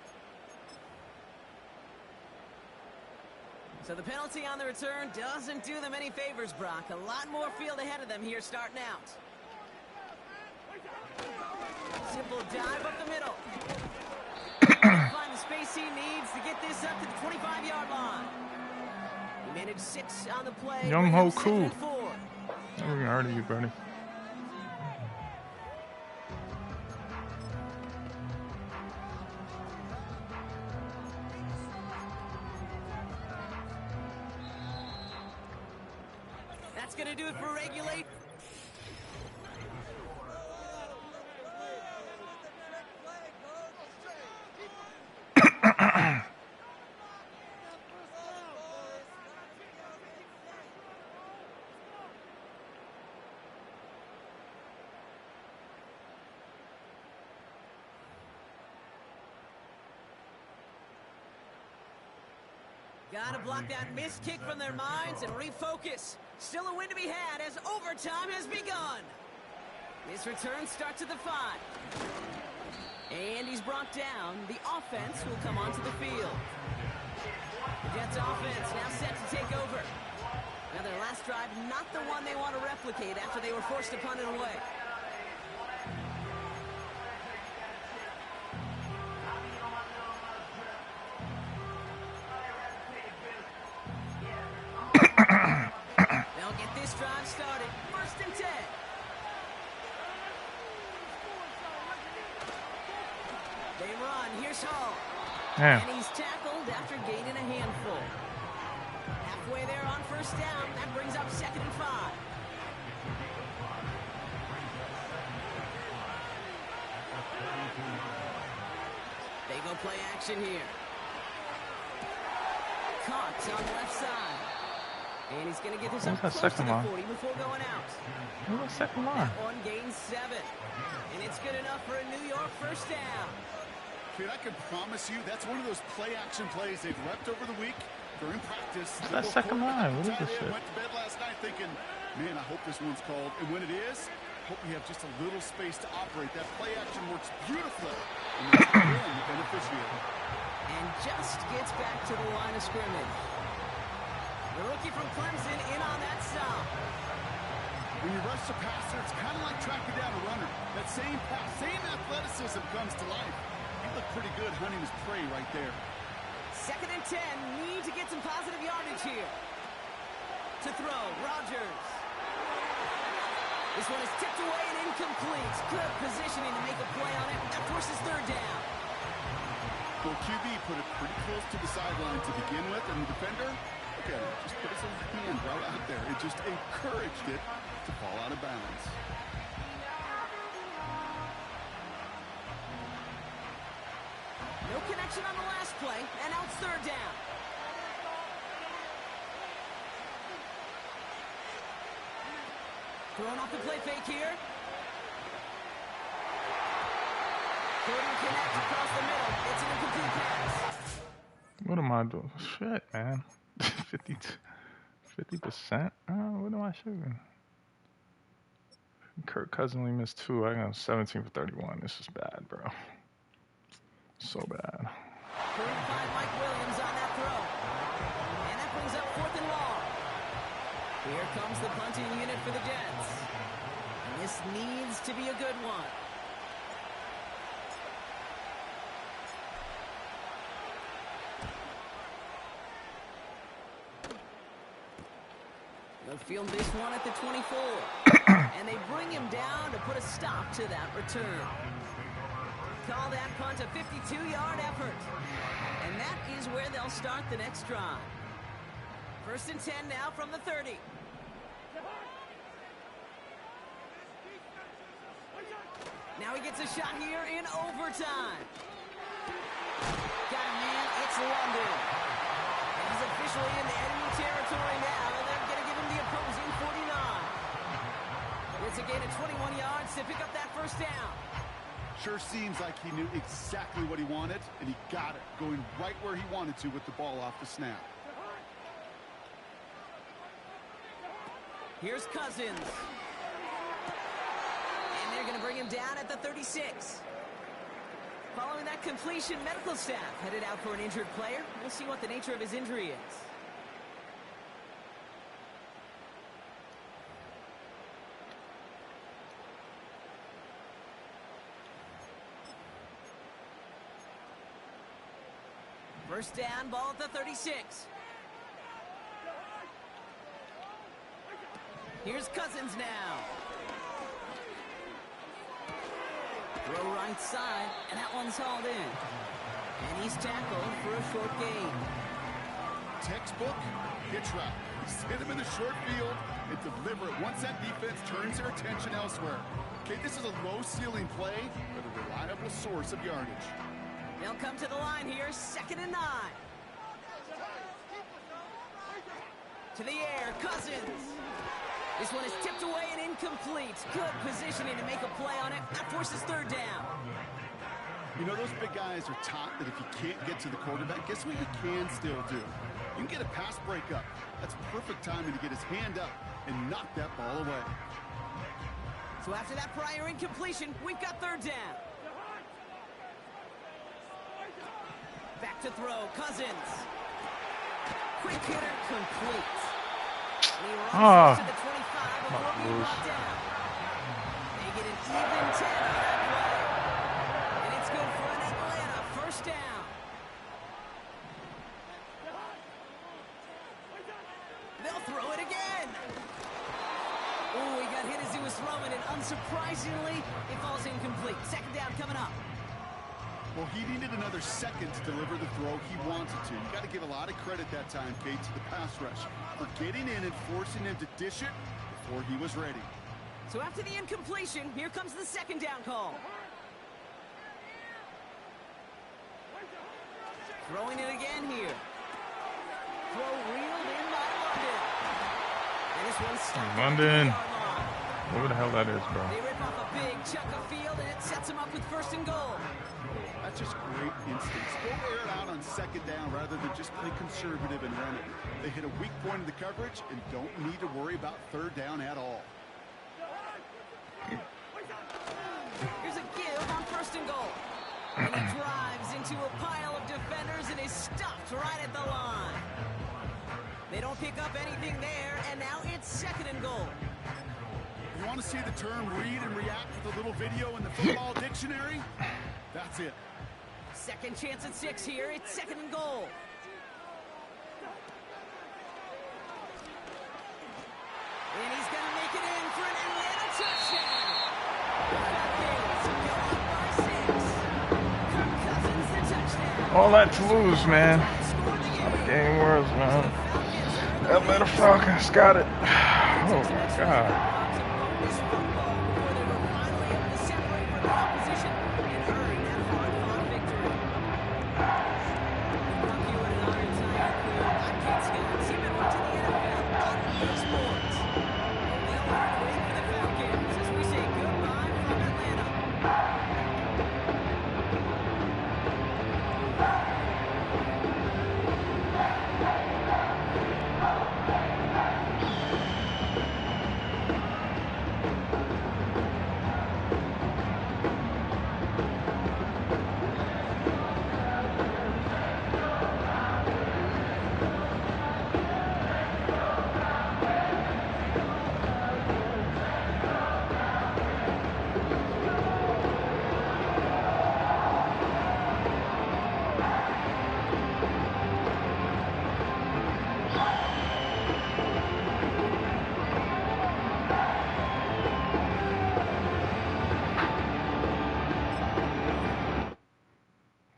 So the penalty on the return doesn't do them any favors, Brock. A lot more field ahead of them here starting out. Simple dive up the middle. Find the space he needs to get this up to the 25-yard line. He managed 6 on the play. Young Ho Cool. We're going to hurt you, buddy. That's going to do it for regulate. Got to block that missed kick from their minds and refocus. Still a win to be had as overtime has begun. This return starts at the 5. And he's brought down. The offense will come onto the field. The Jets offense now set to take over. Now their last drive, not the one they want to replicate after they were forced to punt it away. They'll get this drive started. 1st and 10. They run. Here's Hall. Yeah. And he's tackled after gaining a handful. Halfway there on 1st down. That brings up 2nd and 5. They go play action here. Caught on the left side. And he's going to get this up close to the 40 before going out. Who's the second line? That one gains 7. And it's good enough for a New York 1st down. Kid, I can promise you that's one of those play-action plays they've repped over the week. During practice. What's that second line? What is this shit? Went to bed last night thinking, man, I hope this one's called. And when it is, hope we have just a little space to operate. That play action works beautifully. And that's the beneficiary. And just gets back to the line of scrimmage. The rookie from Clemson in on that stop. When you rush the passer, it's kind of like tracking down a runner. That same pass, same athleticism comes to life. He looked pretty good hunting his prey right there. 2nd and 10. Need to get some positive yardage here. To throw, Rodgers. This one is tipped away and incomplete. Good positioning to make a play on it. That forces 3rd down. Well, QB put it pretty close to the sideline to begin with, and the defender, okay, just put his hand right out there. It just encouraged it to fall out of bounds. No connection on the last play, and now it's third down. Throwing off the play fake here. Couldn't connect across the middle. It's an incomplete pass. What am I doing? Shit, man. 50%? What am I shooting? Kirk Cousins only missed 2. I got 17 for 31. This is bad, bro. So bad. Hurried by Mike Williams on that throw. And that brings up 4th and long. Here comes the punting unit for the Jets. And this needs to be a good one. They'll field this one at the 24. And they bring him down to put a stop to that return. Call that punt a 52-yard effort. And that is where they'll start the next drive. 1st and 10 now from the 30. Now he gets a shot here in overtime. Got him in. It's London. And he's officially in the enemy territory now. They're going to give him the opposing 49. It's a gain of 21 yards to pick up that first down. Sure seems like he knew exactly what he wanted, and he got it, going right where he wanted to with the ball off the snap. Here's Cousins. And they're going to bring him down at the 36. Following that completion, medical staff headed out for an injured player. We'll see what the nature of his injury is. First down, ball at the 36. Here's Cousins now. Throw right side, and that one's hauled in. And he's tackled for a short gain. Textbook hitch route. Just hit him in the short field and deliver it once that defense turns their attention elsewhere. Okay, this is a low-ceiling play, but a reliable source of yardage. They'll come to the line here, 2nd and 9. To the air, Cousins. This one is tipped away and incomplete. Good positioning to make a play on it. That forces third down. You know, those big guys are taught that if you can't get to the quarterback, guess what you can still do? You can get a pass breakup. That's perfect timing to get his hand up and knock that ball away. So after that prior incompletion, we've got third down. Back to throw, Cousins. Quick hitter, complete. And he runs to the 25 before being brought down. They get an even 10 on that play. And it's good for an Atlanta first down. They'll throw it again. Oh, he got hit as he was throwing it. Unsurprisingly, it falls incomplete. 2nd down coming up. Well, he needed another second to deliver the throw he wanted to. You got to give a lot of credit that time, Kate, to the pass rush for getting in and forcing him to dish it before he was ready. So after the incompletion, here comes the 2nd down call. Throwing it again here. Throw reeled in by London. And this one's stopped. London. Whatever the hell that is, bro. They rip off a big chunk of field, and it sets them up with 1st and goal. That's just great instincts. Go air it out on 2nd down rather than just play conservative and run it. They hit a weak point in the coverage and don't need to worry about 3rd down at all. Here's a give on 1st and goal. And he drives into a pile of defenders and is stopped right at the line. They don't pick up anything there, and now it's 2nd and goal. You want to see the term read and react with a little video in the football dictionary? That's it. 2nd chance at 6 here. It's 2nd and goal. And he's going to make it in for an Atlanta touchdown. The Falcons go up by 6. Kirk Cousins, the touchdown. All that to lose, man. How the game works, man. Atlanta Falcons got it. Oh my God.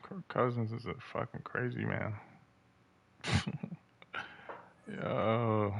Kirk Cousins is a fucking crazy man. Yo.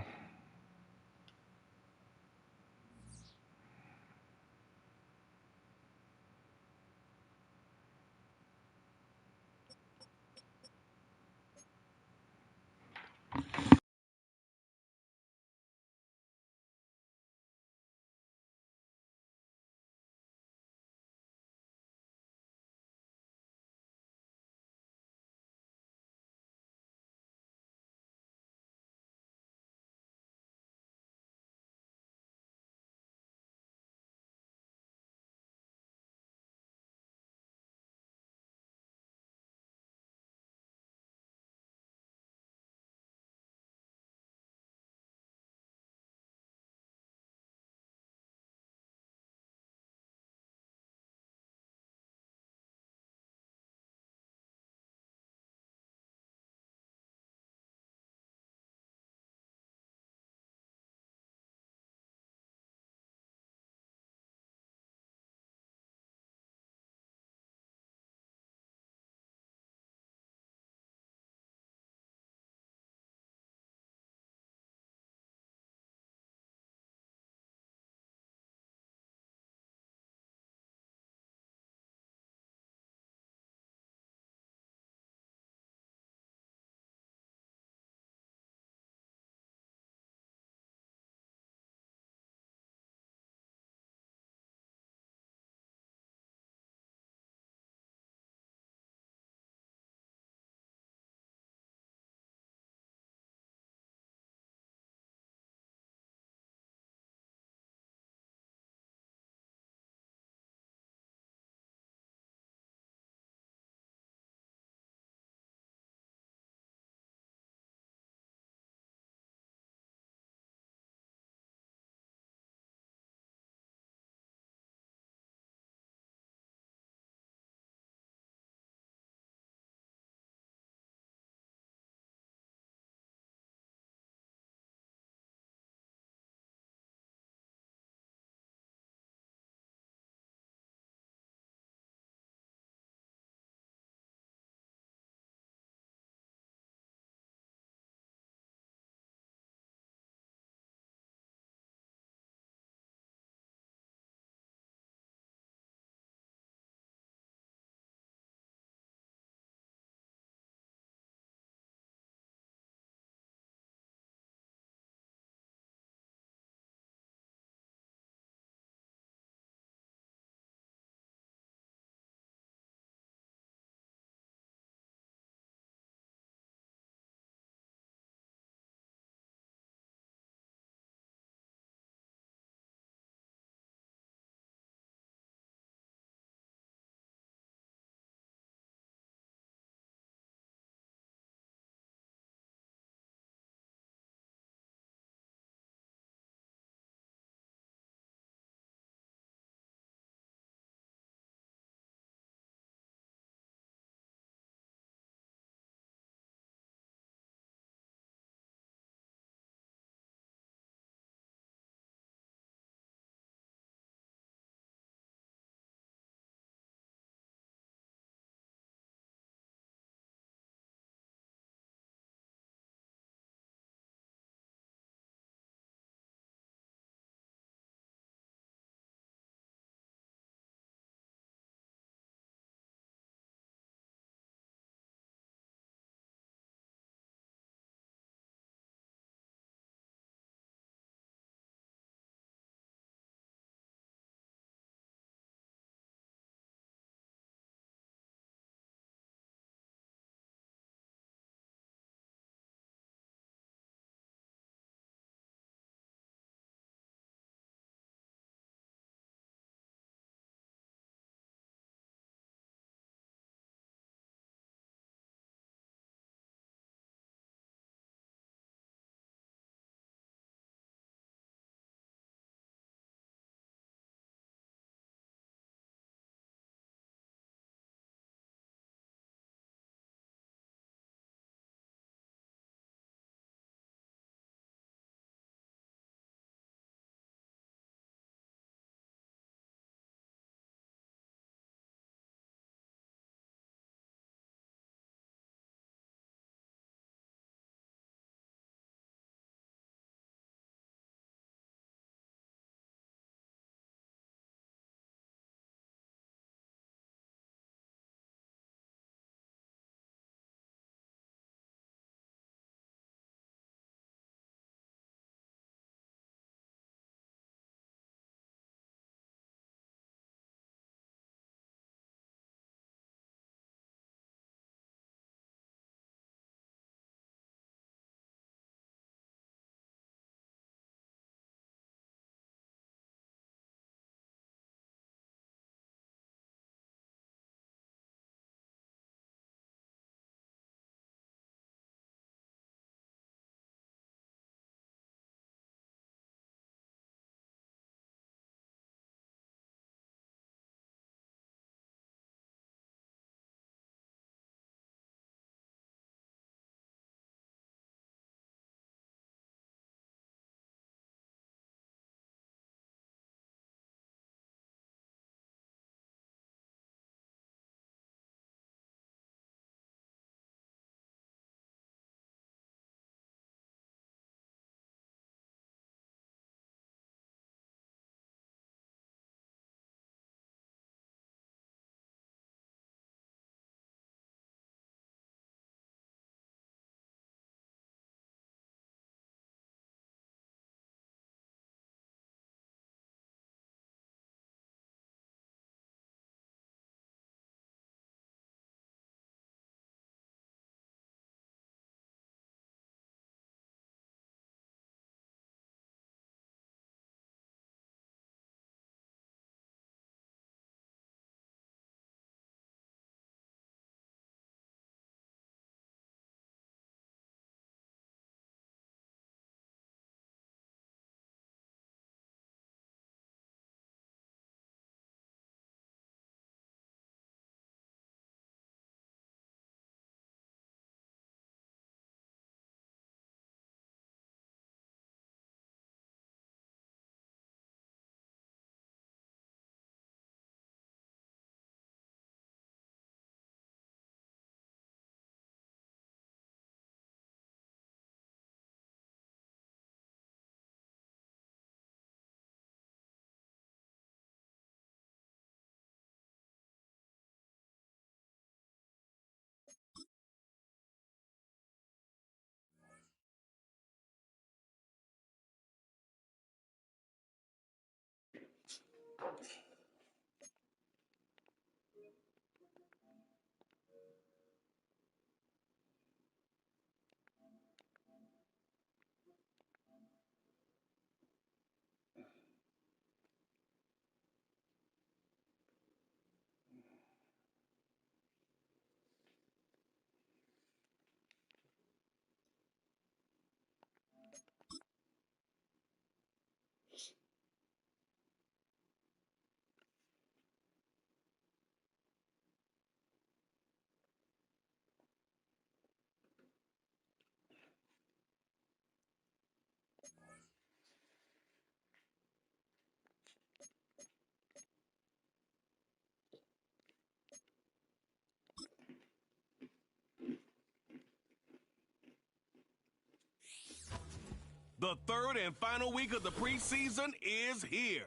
The third and final week of the preseason is here.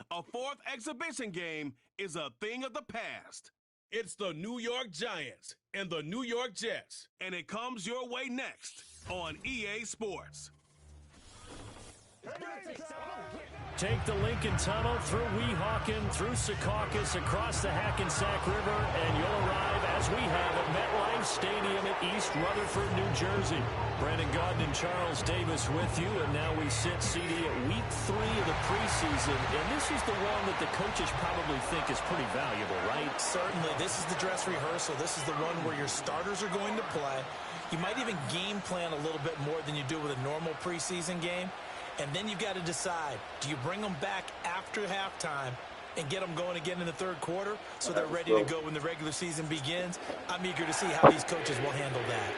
A fourth exhibition game is a thing of the past. It's the New York Giants and the New York Jets, and it comes your way next on EA Sports. Take the Lincoln Tunnel through Weehawken, through Secaucus, across the Hackensack River, and you'll arrive, as we have, at MetLife Stadium at East Rutherford, New Jersey. Brandon Gaudin and Charles Davis with you, and now we sit, CD, at week 3 of the preseason, and this is the one that the coaches probably think is pretty valuable, right? Certainly. This is the dress rehearsal. This is the one where your starters are going to play. You might even game plan a little bit more than you do with a normal preseason game. And then you've got to decide, do you bring them back after halftime and get them going again in the third quarter so they're ready to go when the regular season begins? I'm eager to see how these coaches will handle that.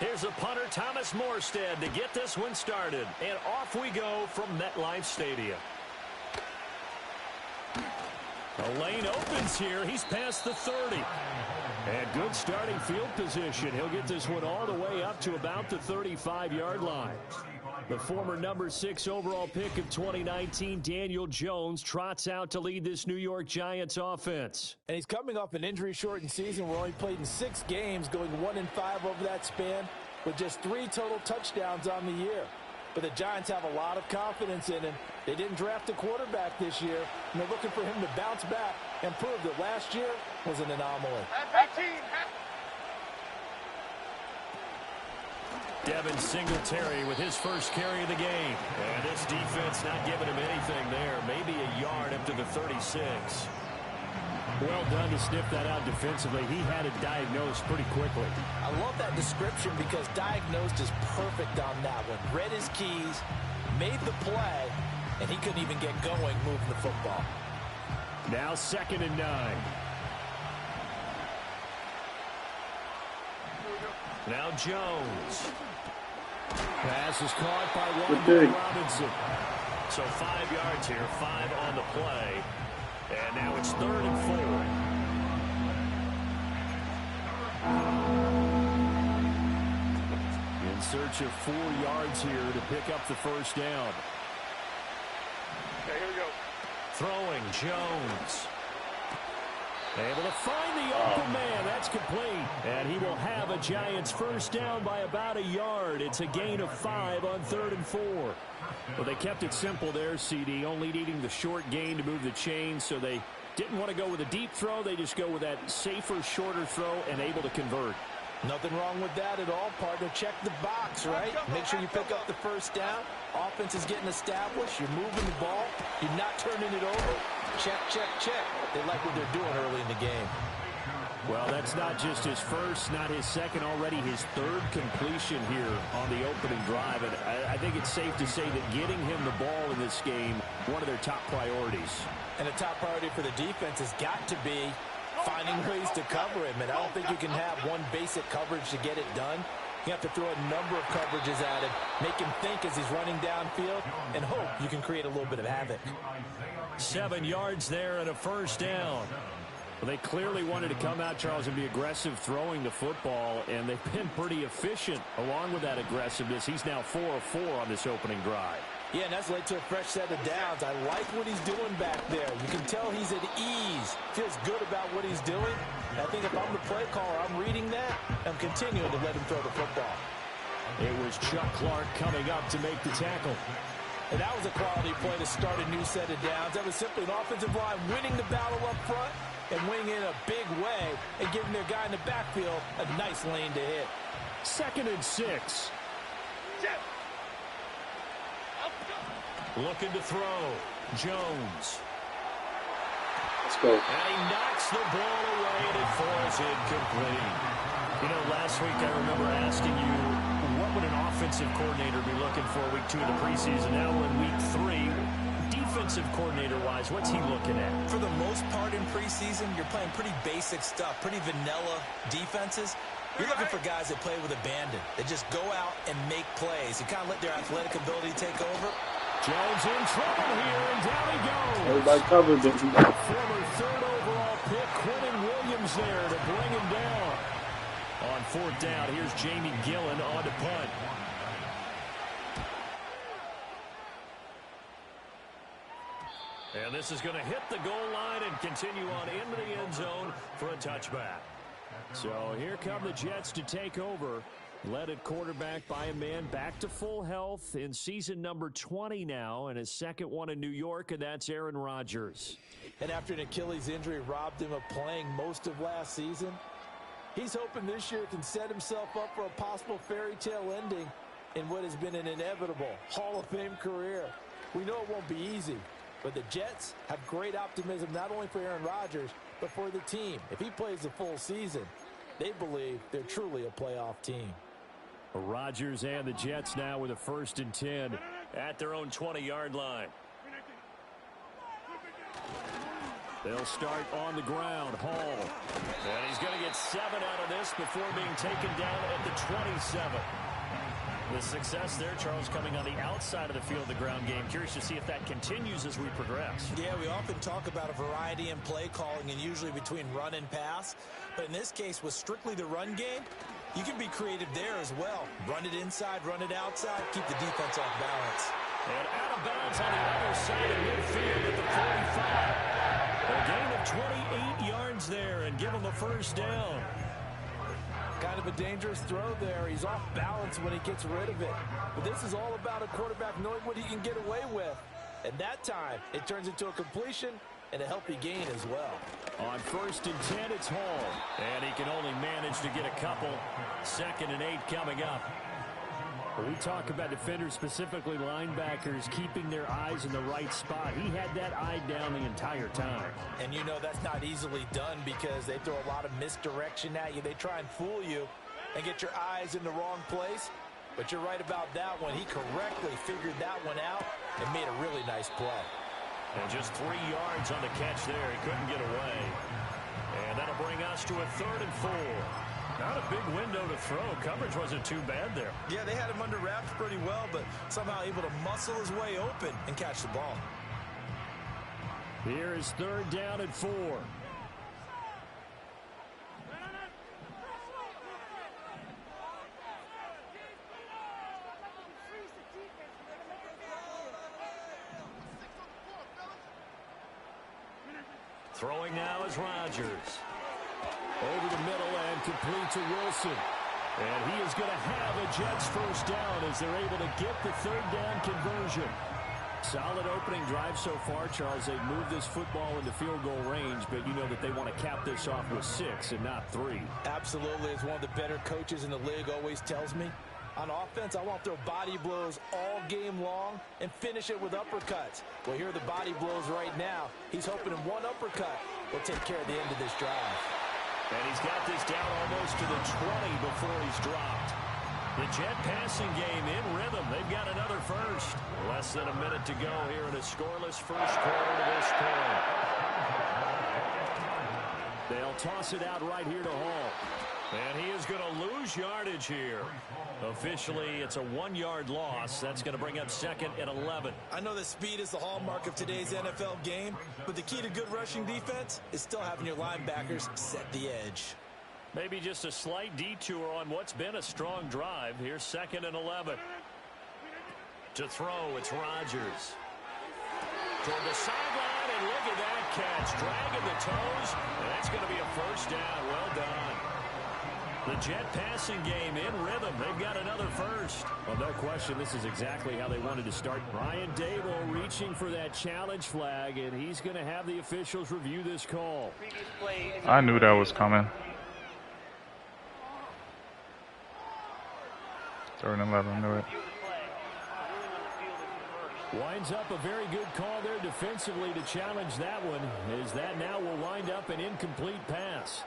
Here's a punter, Thomas Morstead, to get this one started. And off we go from MetLife Stadium. The lane opens here. He's past the 30. And good starting field position. He'll get this one all the way up to about the 35-yard line. The former number 6 overall pick of 2019, Daniel Jones, trots out to lead this New York Giants offense. And he's coming off an injury-shortened season where he only played in 6 games, going 1-5 over that span, with just 3 total touchdowns on the year. But the Giants have a lot of confidence in him. They didn't draft a quarterback this year, and they're looking for him to bounce back and prove that last year was an anomaly. Devin Singletary with his first carry of the game. And this defense not giving him anything there. Maybe a yard up to the 36. Well done to sniff that out defensively. He had it diagnosed pretty quickly. I love that description because diagnosed is perfect on that one. Read his keys, made the play, and he couldn't even get going moving the football. Now 2nd and 9. Now Jones. Pass is caught by Robinson. So 5 yards here, 5 on the play. And now it's 3rd and 4. In search of 4 yards here to pick up the first down. Okay, here we go. Throwing, Jones. Able to find the open man. That's complete. And he will have a Giants first down by about a yard. It's a gain of 5 on 3rd and 4. Well, they kept it simple there, CD, only needing the short gain to move the chains, so they didn't want to go with a deep throw. They just go with that safer, shorter throw and able to convert. Nothing wrong with that at all, partner. Check the box, right? Make sure you pick up the first down. Offense is getting established. You're moving the ball. You're not turning it over. Check, check, check. They like what they're doing early in the game. Well, that's not just his first, not his second, already his 3rd completion here on the opening drive. And I think it's safe to say that getting him the ball in this game, one of their top priorities. And a top priority for the defense has got to be finding ways to cover him. And I don't think you can have one basic coverage to get it done. You have to throw a number of coverages at him, make him think as he's running downfield, and hope you can create a little bit of havoc. 7 yards there and a first down. Well, they clearly wanted to come out, Charles, and be aggressive throwing the football, and they've been pretty efficient along with that aggressiveness. He's now 4 of 4 on this opening drive. Yeah, and that's led to a fresh set of downs. I like what he's doing back there. You can tell he's at ease, feels good about what he's doing. And I think if I'm the play caller, I'm reading that. I'm continuing to let him throw the football. It was Chuck Clark coming up to make the tackle. And that was a quality play to start a new set of downs. That was simply an offensive line winning the battle up front and winning in a big way and giving their guy in the backfield a nice lane to hit. 2nd and 6. Looking to throw. Jones. Let's go. And he knocks the ball away and it falls incomplete. You know, last week I remember asking you, what would an offensive coordinator be looking for week 2 of the preseason? Now we're in week 3. Defensive coordinator-wise, what's he looking at? For the most part in preseason, you're playing pretty basic stuff, pretty vanilla defenses. You're looking for guys that play with abandon. They just go out and make plays. You kind of let their athletic ability take over. Jones in trouble here, and down he goes. Everybody covered it. Former 3rd overall pick, Quentin Williams arms there to bring him down. On 4th down, here's Jamie Gillen on to punt. And this is going to hit the goal line and continue on into the end zone for a touchback. So here come the Jets to take over. Led at quarterback by a man back to full health in season number 20 now, and his second one in New York, and that's Aaron Rodgers. And after an Achilles injury robbed him of playing most of last season, he's hoping this year can set himself up for a possible fairy tale ending in what has been an inevitable Hall of Fame career. We know it won't be easy, but the Jets have great optimism not only for Aaron Rodgers, but for the team. If he plays the full season, they believe they're truly a playoff team. Rodgers and the Jets now with a 1st and 10 at their own 20-yard line. They'll start on the ground. Hall. And he's going to get 7 out of this before being taken down at the 27. The success there, Charles, coming on the outside of the field, the ground game. Curious to see if that continues as we progress. Yeah, we often talk about a variety in play calling and usually between run and pass. But in this case, with strictly the run game, you can be creative there as well. Run it inside, run it outside, keep the defense off balance. And out of bounds on the other side of midfield at the 45. A gain of 28 yards there and give him a 1st down. Kind of a dangerous throw there. He's off balance when he gets rid of it. But this is all about a quarterback knowing what he can get away with. And that time, it turns into a completion and a healthy gain as well. On 1st and 10, it's Hall. And he can only manage to get a couple. 2nd and 8 coming up. When we talk about defenders, specifically linebackers, keeping their eyes in the right spot. He had that eye down the entire time. And you know that's not easily done because they throw a lot of misdirection at you. They try and fool you and get your eyes in the wrong place. But you're right about that one. He correctly figured that one out and made a really nice play. And just 3 yards on the catch there. He couldn't get away. And that'll bring us to a 3rd and 4. Not a big window to throw. Coverage wasn't too bad there. Yeah, they had him under wraps pretty well, but somehow able to muscle his way open and catch the ball. Here is 3rd down and 4. Throwing now is Rodgers. Over the middle and complete to Wilson. And he is going to have a Jets 1st down as they're able to get the 3rd down conversion. Solid opening drive so far, Charles. They've moved this football into field goal range, but you know that they want to cap this off with 6 and not 3. Absolutely. As one of the better coaches in the league always tells me, on offense, I want to throw body blows all game long and finish it with uppercuts. Well, here are the body blows right now. He's hoping in one uppercut will take care of the end of this drive. And he's got this down almost to the 20 before he's dropped. The Jet passing game in rhythm. They've got another 1st. Less than a minute to go here in a scoreless 1st quarter to this point. They'll toss it out right here to Hall. And he is going to lose yardage here. Officially, it's a 1-yard loss. That's going to bring up 2nd and 11. I know that speed is the hallmark of today's NFL game, but the key to good rushing defense is still having your linebackers set the edge. Maybe just a slight detour on what's been a strong drive. Here's 2nd and 11. To throw, it's Rodgers. Toward the sideline, and look at that catch. Dragging the toes, and that's going to be a 1st down. Well done. The Jet passing game in rhythm. They've got another 1st. Well, no question, this is exactly how they wanted to start. Ryan Dable reaching for that challenge flag, and he's going to have the officials review this call. I knew that was coming. 3rd and 11, knew it. Winds up a very good call there defensively to challenge that one, as that now will wind up an incomplete pass.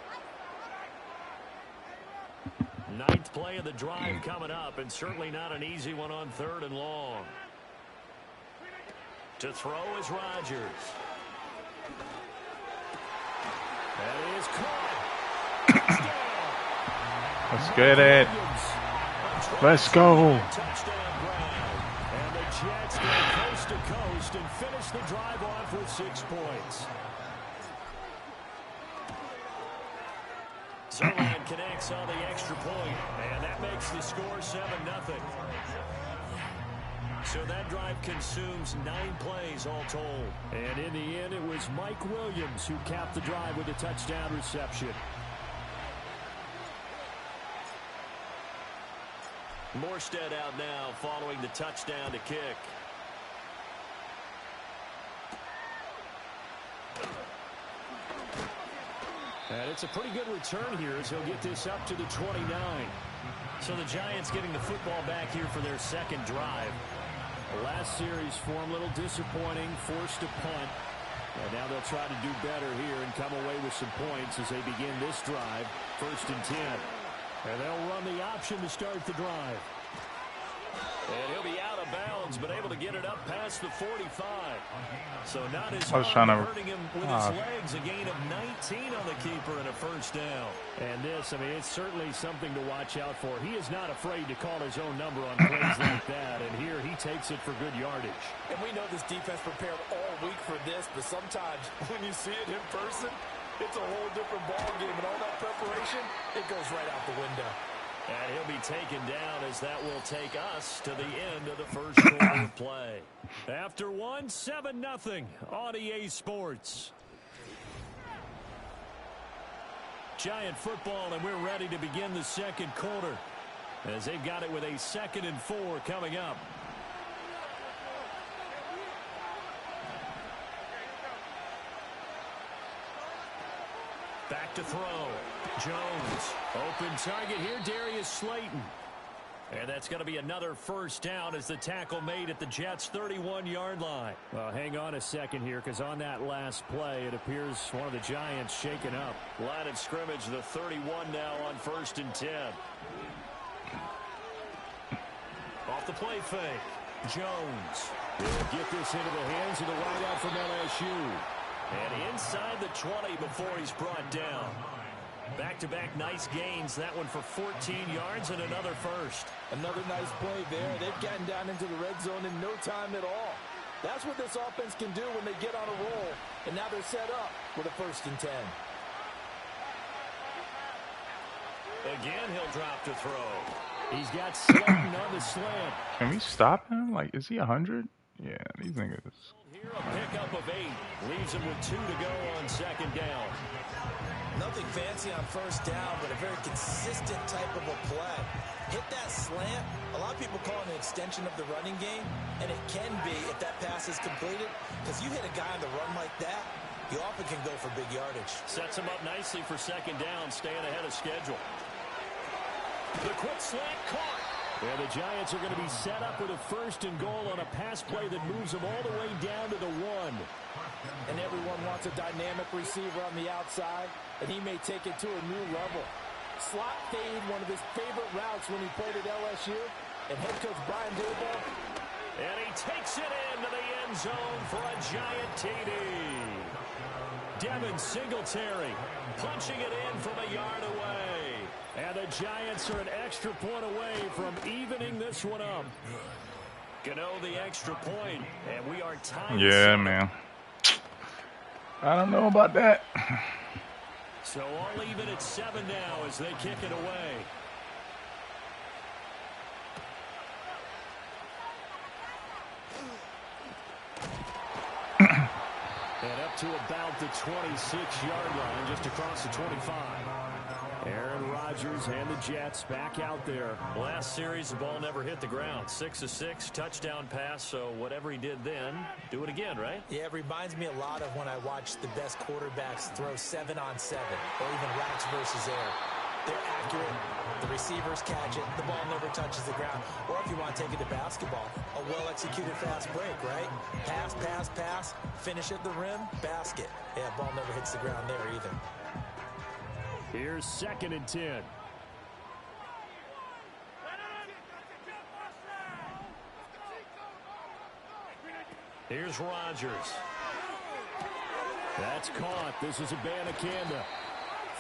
9th play of the drive coming up, and certainly not an easy one on 3rd and long. To throw is Rodgers. That is caught. Let's get it. Let's go. Touchdown ground. And the Jets go coast to coast and finish the drive off with 6 points. Zerline connects on the extra point, and that makes the score 7-0. So that drive consumes 9 plays all told. And in the end, it was Mike Williams who capped the drive with a touchdown reception. Morstead out now following the touchdown to kick. And it's a pretty good return here as he'll get this up to the 29. So the Giants getting the football back here for their second drive. The last series for them, a little disappointing, forced a punt. And now they'll try to do better here and come away with some points as they begin this drive, 1st and 10. And they'll run the option to start the drive. And he'll be out of bounds, but able to get it up past the 45. So not as hard hurting him with his legs. A gain of 19 on the keeper and a first down. And this, I mean, it's certainly something to watch out for. He is not afraid to call his own number on plays like that. And here he takes it for good yardage. And we know this defense prepared all week for this, but sometimes when you see it in person, it's a whole different ball game. And all that preparation, it goes right out the window. And he'll be taken down as that will take us to the end of the first quarter of play. After 1, 7-0 on EA Sports. Giant football, and we're ready to begin the second quarter as they've got it with a 2nd and 4 coming up. Back to throw. Jones. Open target here, Darius Slayton. And that's going to be another first down as the tackle made at the Jets' 31-yard line. Well, hang on a second here, because on that last play, it appears one of the Giants shaken up. Line of scrimmage, the 31 now on 1st and 10. Off the play fake. Jones. Will get this into the hands of the wideout from LSU. And inside the 20 before he's brought down. Back-to-back nice gains. That one for 14 yards and another first. Another nice play there. They've gotten down into the red zone in no time at all. That's what this offense can do when they get on a roll. And now they're set up with a 1st and 10. Again, he'll drop to throw. He's got Slayton on the slant. Can we stop him? Like, is he 100? Yeah, these niggas. Here a pickup of 8. Leaves him with 2 to go on 2nd down. Nothing fancy on 1st down, but a very consistent type of a play. Hit that slant. A lot of people call it an extension of the running game, and it can be if that pass is completed, because you hit a guy on the run like that, you often can go for big yardage. Sets him up nicely for 2nd down, staying ahead of schedule. The quick slant caught. And the Giants are going to be set up with a 1st and goal on a pass play that moves them all the way down to the 1. And everyone wants a dynamic receiver on the outside, and he may take it to a new level. Slot fade, one of his favorite routes when he played at LSU. And head coach Brian Daboll. And he takes it into the end zone for a Giant TD. Devin Singletary punching it in from a yard away. And the Giants are an extra point away from evening this one up. Gano the extra point, and we are tied. Yeah, man. I don't know about that. So all even at 7 now as they kick it away. And up to about the 26-yard line, just across the 25. Aaron Rodgers and the Jets back out there. Last series, the ball never hit the ground. 6 of 6, touchdown pass. So whatever he did then, do it again, right? Yeah, it reminds me a lot of when I watched the best quarterbacks throw 7-on-7 or even racks versus air. They're accurate. The receivers catch it. The ball never touches the ground. Or if you want to take it to basketball, a well-executed fast break, right? Pass, pass, pass. Finish at the rim, basket. Yeah, ball never hits the ground there either. Here's 2nd and 10. Here's Rodgers. That's caught. This is Abanikanda.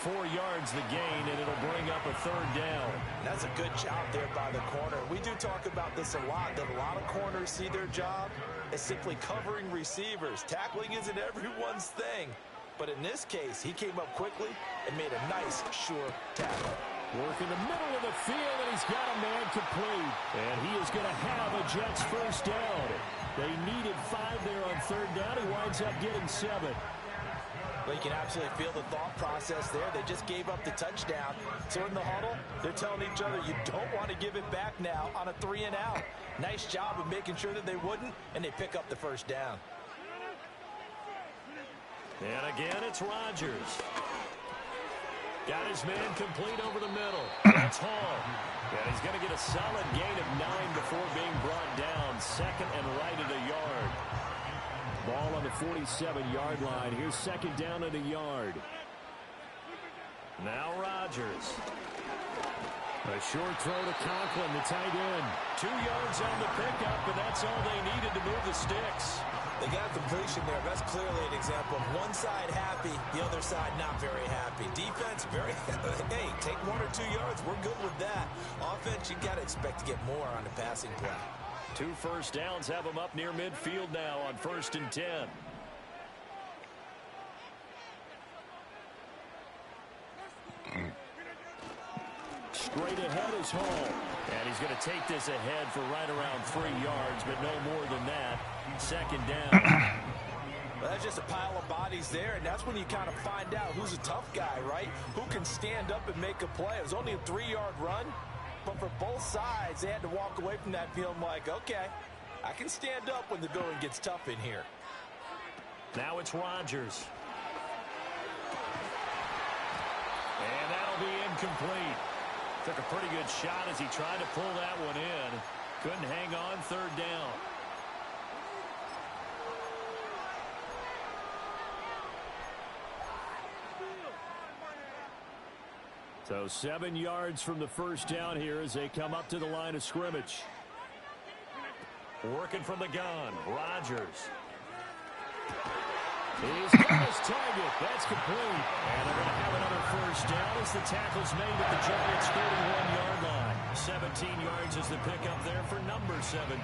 4 yards the gain, and it'll bring up a 3rd down. That's a good job there by the corner. We do talk about this a lot, that a lot of corners see their job as simply covering receivers. Tackling isn't everyone's thing. But in this case, he came up quickly and made a nice, sure tackle. Work in the middle of the field, and he's got a man complete. And he is going to have a Jets first down. They needed 5 there on third down. He winds up getting 7. Well, you can absolutely feel the thought process there. They just gave up the touchdown. So in the huddle, they're telling each other, you don't want to give it back now on a 3-and-out. Nice job of making sure that they wouldn't, and they pick up the first down. And again, it's Rodgers. Got his man complete over the middle. That's Hall. And he's going to get a solid gain of 9 before being brought down. Second and right at a yard. Ball on the 47-yard line. Here's second down at a yard. Now Rodgers. A short throw to Conklin, the tight end. 2 yards on the pickup, and that's all they needed to move the sticks. They got completion there. That's clearly an example of one side happy, the other side not very happy. Defense, very, hey, take 1 or 2 yards. We're good with that. Offense, you got to expect to get more on the passing play. 2 first downs have them up near midfield now on 1st and 10. Straight ahead is Hall. And he's going to take this ahead for right around 3 yards, but no more than that. Second down. Well, that's just a pile of bodies there, and that's when you kind of find out who's a tough guy, right? Who can stand up and make a play. It was only a 3-yard run, but for both sides, they had to walk away from that feeling like, okay, I can stand up when the going gets tough in here. Now it's Rodgers. And that'll be incomplete. Took a pretty good shot as he tried to pull that one in. Couldn't hang on third down. So 7 yards from the first down here as they come up to the line of scrimmage. Working from the gun, Rodgers. He's got his target. That's complete. And they're going to have another first down as the tackle's made at the Giants' 31-yard line. 17 yards is the pickup there for number 17.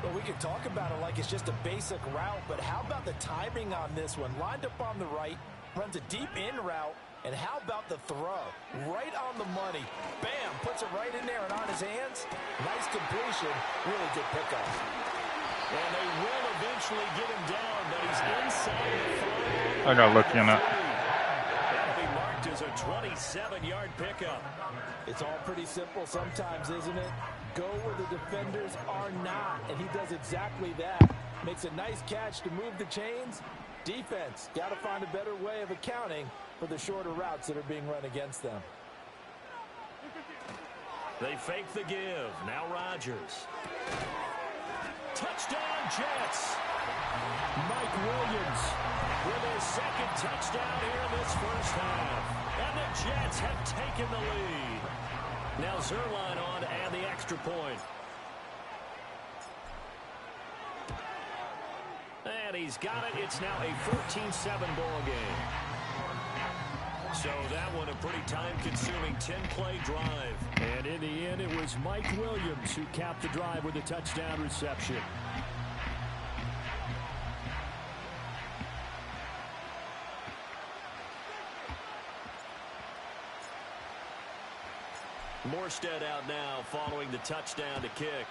Well, we can talk about it like it's just a basic route, but how about the timing on this one? Lined up on the right, runs a deep in route, and how about the throw? Right on the money. Bam, puts it right in there and on his hands. Nice completion. Really good pickup. And they will eventually get him down, but he's inside the 5. I got lucky on that. That'll be marked as a 27-yard pickup. It's all pretty simple sometimes, isn't it? Go where the defenders are not, and he does exactly that. Makes a nice catch to move the chains. Defense, got to find a better way of accounting for the shorter routes that are being run against them. They fake the give. Now Rodgers. Touchdown, Jets. Mike Williams with his second touchdown here in this first half. And the Jets have taken the lead. Now Zerline on to add the extra point. And he's got it. It's now a 14-7 ball game. So that one a pretty time-consuming 10-play drive. And in the end, it was Mike Williams who capped the drive with a touchdown reception. Morstead out now following the touchdown to kick.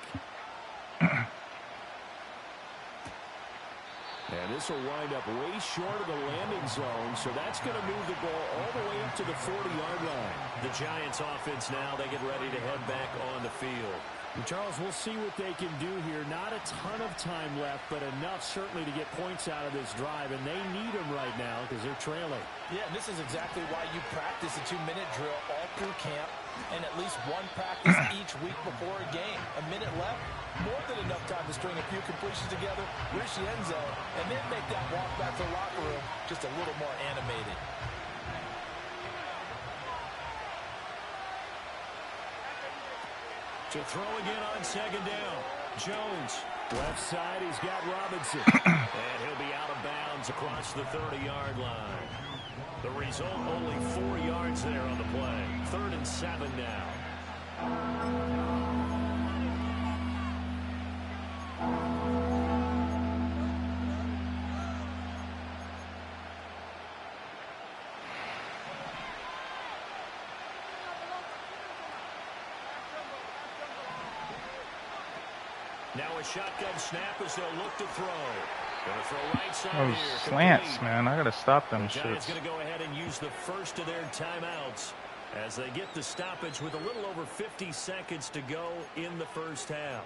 And this will wind up way short of the landing zone, so that's going to move the ball all the way up to the 40-yard line. The Giants offense now, they get ready to head back on the field. And Charles, we'll see what they can do here. Not a ton of time left, but enough certainly to get points out of this drive, and they need them right now because they're trailing. Yeah, and this is exactly why you practice a 2-minute drill all through camp and at least one practice each week before a game. A minute left, more than enough time to string a few completions together, reach the end zone, and then make that walk back to the locker room just a little more animated. To throw again on second down. Jones. Left side, he's got Robinson. And he'll be out of bounds across the 30-yard line. The result, only 4 yards there on the play. 3rd and 7 now. Now a shotgun snap as they'll look to throw. Gonna throw right side Those here. slants, Complete. man. I gotta stop them The Giants shits. going to go ahead and use the first of their timeouts as they get the stoppage with a little over 50 seconds to go in the first half.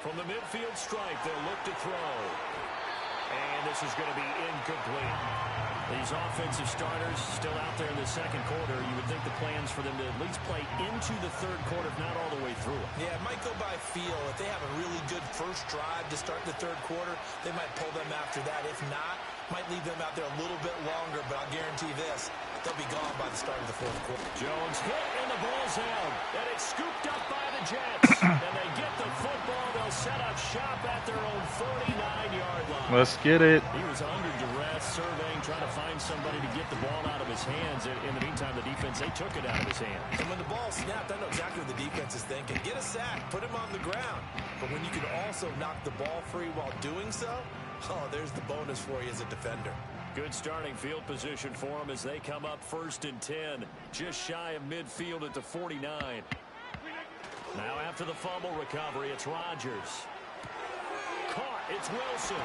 From the midfield stripe, they'll look to throw. And this is going to be incomplete. These offensive starters still out there in the second quarter. You would think the plans for them to at least play into the third quarter, if not all the way through it. Yeah, it might go by feel. If they have a really good first drive to start the third quarter, they might pull them after that. If not, might leave them out there a little bit longer, but I'll guarantee this, they'll be gone by the start of the fourth quarter. Jones hit, and the ball's out. And it's scooped up by the Jets. And they get the football. They'll set up shop at their own 49-yard line. Let's get it. He was under duress, surveying, trying to find somebody to get the ball out of his hands. In the meantime, the defense, they took it out of his hands. And when the ball snapped, I know exactly what the defense is thinking. Get a sack, put him on the ground. But when you can also knock the ball free while doing so, oh, there's the bonus for you as a defender. Good starting field position for them as they come up 1st and 10, just shy of midfield at the 49. Now after the fumble recovery, it's Rodgers. Caught, it's Wilson.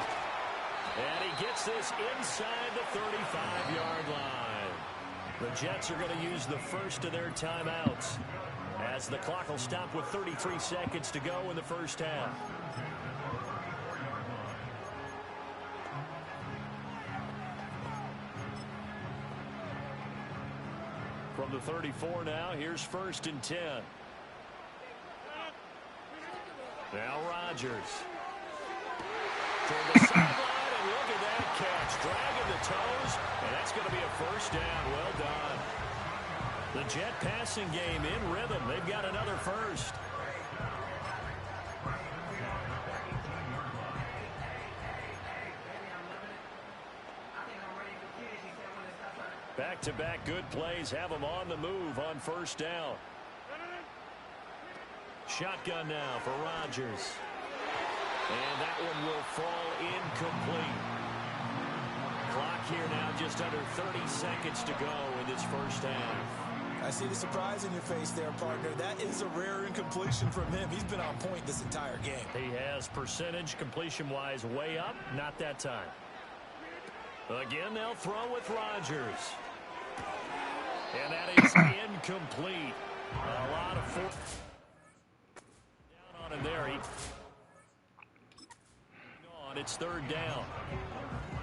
And he gets this inside the 35-yard line. The Jets are going to use the first of their timeouts as the clock will stop with 33 seconds to go in the first half. From the 34 now, here's 1st and 10. Now Rodgers. Toward the sideline, and look at that catch. Dragging the toes, and that's going to be a first down. Well done. The Jet passing game in rhythm. They've got another first. Back-to-back good plays have them on the move on 1st down. Shotgun now for Rodgers. And that one will fall incomplete. Clock here now just under 30 seconds to go in this first half. I see the surprise in your face there, partner. That is a rare incompletion from him. He's been on point this entire game. He has percentage completion-wise way up. Not that time. Again, they'll throw with Rodgers. And that is incomplete. A lot of fourth down on him there. It's 3rd down.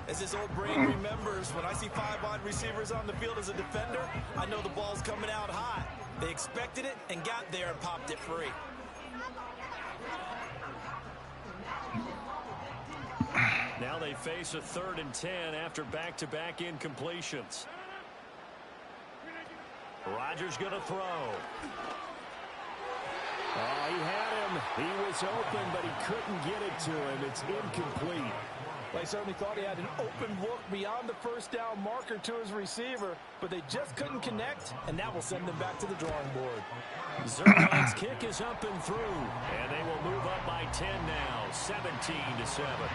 As his old brain remembers, when I see 5 wide receivers on the field as a defender, I know the ball's coming out hot. They expected it and got there and popped it free. Now they face a 3rd and 10 after back-to-back incompletions. Rodgers going to throw. Oh, he had him. He was open, but he couldn't get it to him. It's incomplete. They certainly thought he had an open look beyond the first down marker to his receiver, but they just couldn't connect, and that will send them back to the drawing board. Zerline's kick is up and through, and they will move up by 10 now, 17-7.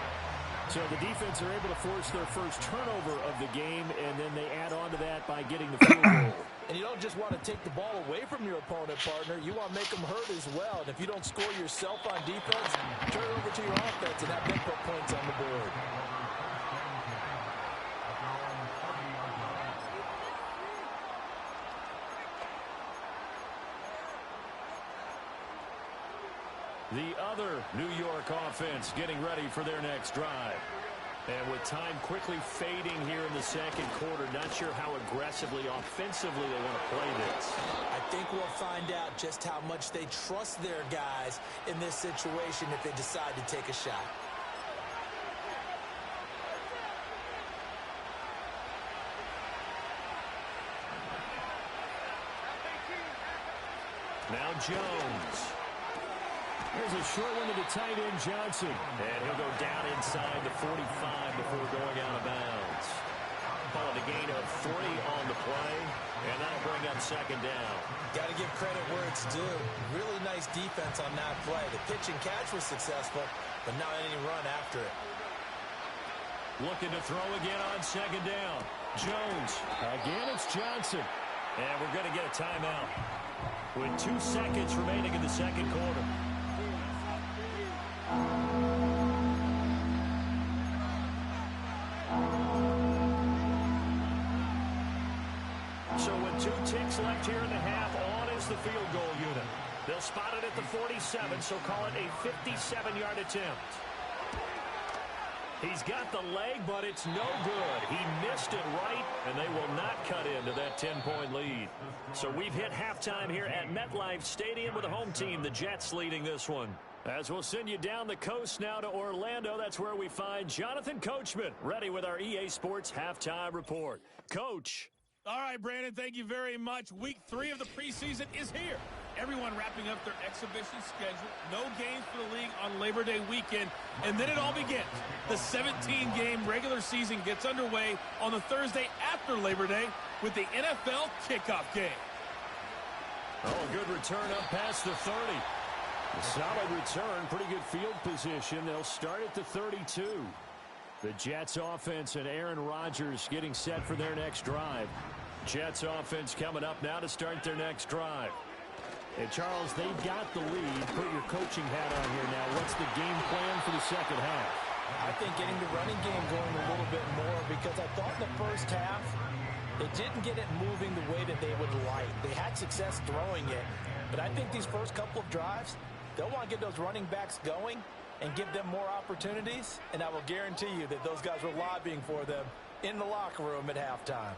So the defense are able to force their first turnover of the game, and then they add on to that by getting the field goal. And you don't just want to take the ball away from your opponent, partner. You want to make them hurt as well. And if you don't score yourself on defense, turn it over to your offense and have them put points on the board. The other New York offense getting ready for their next drive. And with time quickly fading here in the second quarter, not sure how aggressively, offensively they want to play this. I think we'll find out just how much they trust their guys in this situation if they decide to take a shot. Now Jones. There's a short one to the tight end, Johnson. And he'll go down inside the 45 before going out of bounds. Calling a gain of 3 on the play, and that'll bring up 2nd down. Got to give credit where it's due. Really nice defense on that play. The pitch and catch was successful, but not any run after it. Looking to throw again on second down. Jones. Again, it's Johnson. And we're going to get a timeout with 2 seconds remaining in the second quarter. So with 2 ticks left here in the half, on is the field goal unit. They'll spot it at the 47, so call it a 57-yard attempt. He's got the leg, but it's no good. He missed it right, and they will not cut into that 10-point lead. So we've hit halftime here at MetLife Stadium with the home team, the Jets, leading this one. As we'll send you down the coast now to Orlando, that's where we find Jonathan Coachman, ready with our EA Sports halftime report. Coach. All right, Brandon, thank you very much. Week 3 of the preseason is here. Everyone wrapping up their exhibition schedule. No games for the league on Labor Day weekend. And then it all begins. The 17-game regular season gets underway on the Thursday after Labor Day with the NFL kickoff game. Oh, good return up past the 30. A solid return, pretty good field position. They'll start at the 32. The Jets offense and Aaron Rodgers getting set for their next drive. Jets offense coming up now to start their next drive. And, Charles, they've got the lead. Put your coaching hat on here now. What's the game plan for the second half? I think getting the running game going a little bit more, because I thought in the first half they didn't get it moving the way that they would like. They had success throwing it, but I think these first couple of drives, they'll want to get those running backs going and give them more opportunities, and I will guarantee you that those guys were lobbying for them in the locker room at halftime.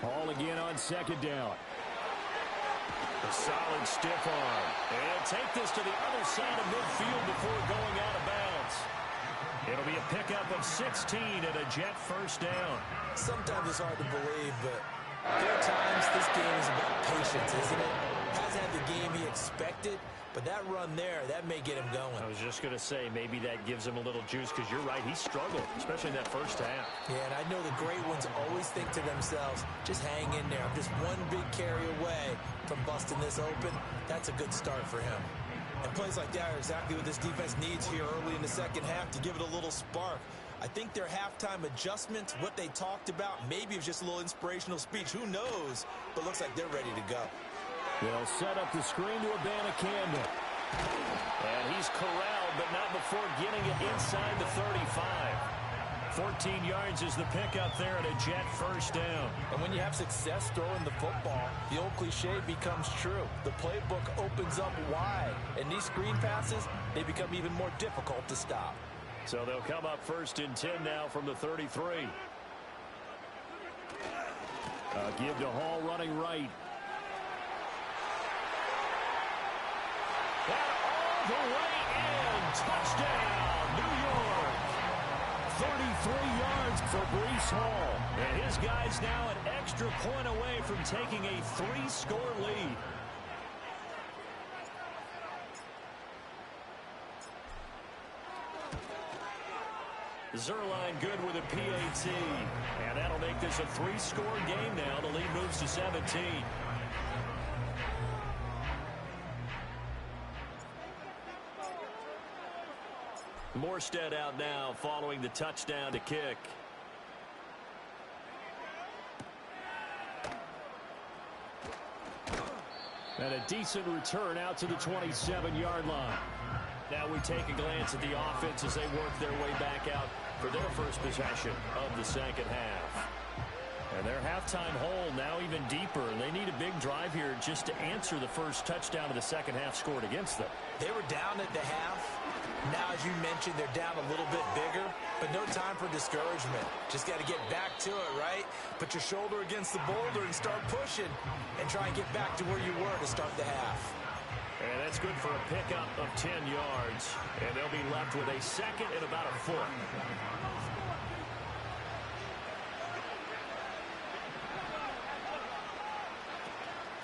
Ball again on second down. A solid stiff arm. And take this to the other side of midfield before going out of bounds. It'll be a pickup of 16 and a Jet first down. Sometimes it's hard to believe, but there are times this game is about patience, isn't it? Hasn't had the game he expected, but that run there, that may get him going. I was just going to say, maybe that gives him a little juice, because you're right, he struggled, especially in that first half. Yeah, and I know the great ones always think to themselves, just hang in there. I'm just one big carry away from busting this open. That's a good start for him. And plays like that are exactly what this defense needs here early in the second half to give it a little spark. I think their halftime adjustments, what they talked about, maybe it was just a little inspirational speech. Who knows? But looks like they're ready to go. They'll set up the screen to Abanikanda. And he's corralled, but not before getting it inside the 35. 14 yards is the pickup there and a Jet first down. And when you have success throwing the football, the old cliche becomes true. The playbook opens up wide. And these screen passes, they become even more difficult to stop. So they'll come up first and 10 now from the 33. Give to Hall running right. And all the way in. Touchdown, New York. 33 yards for Breece Hall. And his guys now an extra point away from taking a 3-score lead. Zerline good with a PAT. And that'll make this a 3-score game now. The lead moves to 17. Morstead out now following the touchdown to kick. And a decent return out to the 27-yard line. Now we take a glance at the offense as they work their way back out for their first possession of the second half. And their halftime hole now even deeper. They need a big drive here just to answer the first touchdown of the second half scored against them. They were down at the half. Now, as you mentioned, they're down a little bit bigger, but no time for discouragement. Just got to get back to it, right? Put your shoulder against the boulder and start pushing and try and get back to where you were to start the half. And that's good for a pickup of 10 yards. And they'll be left with a second and about a foot.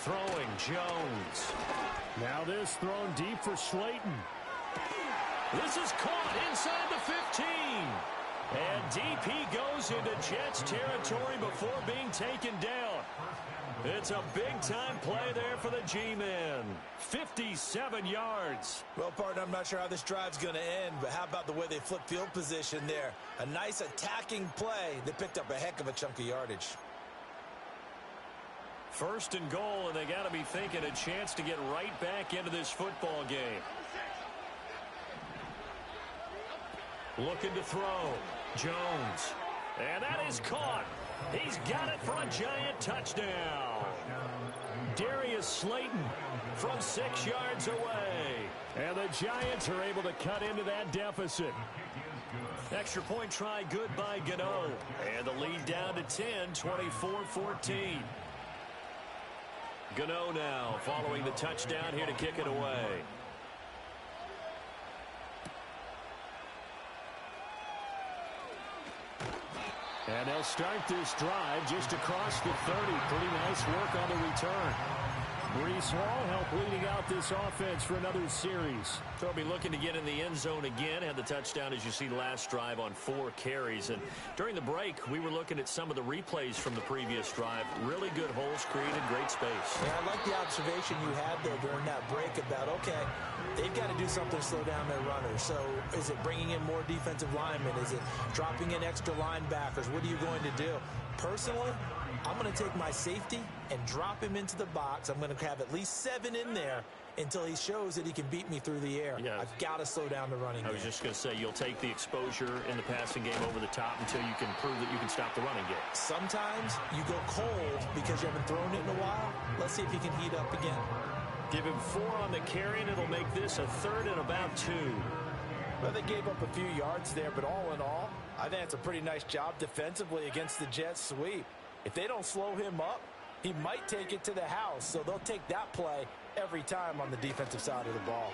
Throwing Jones. Now this thrown deep for Slayton. This is caught inside the 15. And DP goes into Jets territory before being taken down. It's a big-time play there for the G-Men. 56 37 yards. Well, partner, I'm not sure how this drive's going to end, but how about the way they flip field position there? A nice attacking play. They picked up a heck of a chunk of yardage. First and goal, and they got to be thinking a chance to get right back into this football game. Looking to throw. Jones. And that is caught. He's got it for a Giant touchdown. Darius Slayton from 6 yards away. And the Giants are able to cut into that deficit. Extra point try good by Gano. And the lead down to 10, 24-14. Gano now following the touchdown here to kick it away. And they'll start this drive just across the 30. Pretty nice work on the return. Breece Hall helped leading out this offense for another series. They'll be looking to get in the end zone again. Had the touchdown, as you see, last drive on 4 carries. And during the break, we were looking at some of the replays from the previous drive. Really good holes created, great space. Yeah, I like the observation you had there during that break about, okay, they've got to do something to slow down their runners. So is it bringing in more defensive linemen? Is it dropping in extra linebackers? What are you going to do? Personally, I'm going to take my safety and drop him into the box. I'm going to have at least 7 in there until he shows that he can beat me through the air. Yeah. I've got to slow down the running game. I was just going to say, you'll take the exposure in the passing game over the top until you can prove that you can stop the running game. Sometimes you go cold because you haven't thrown it in a while. Let's see if he can heat up again. Give him 4 on the carry, and it'll make this a 3rd and about 2. Well, they gave up a few yards there, but all in all, I think it's a pretty nice job defensively against the Jets sweep. If they don't slow him up, he might take it to the house. So they'll take that play every time on the defensive side of the ball.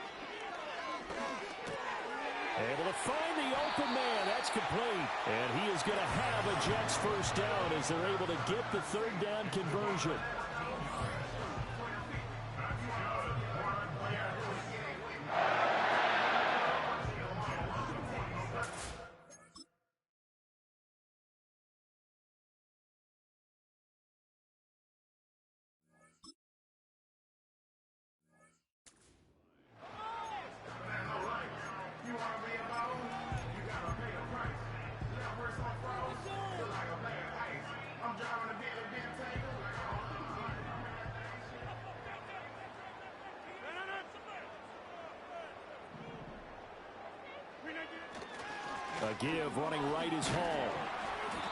Able to find the open man. That's complete. And he is going to have a Jets first down as they're able to get the 3rd down conversion. A give running right is Hall.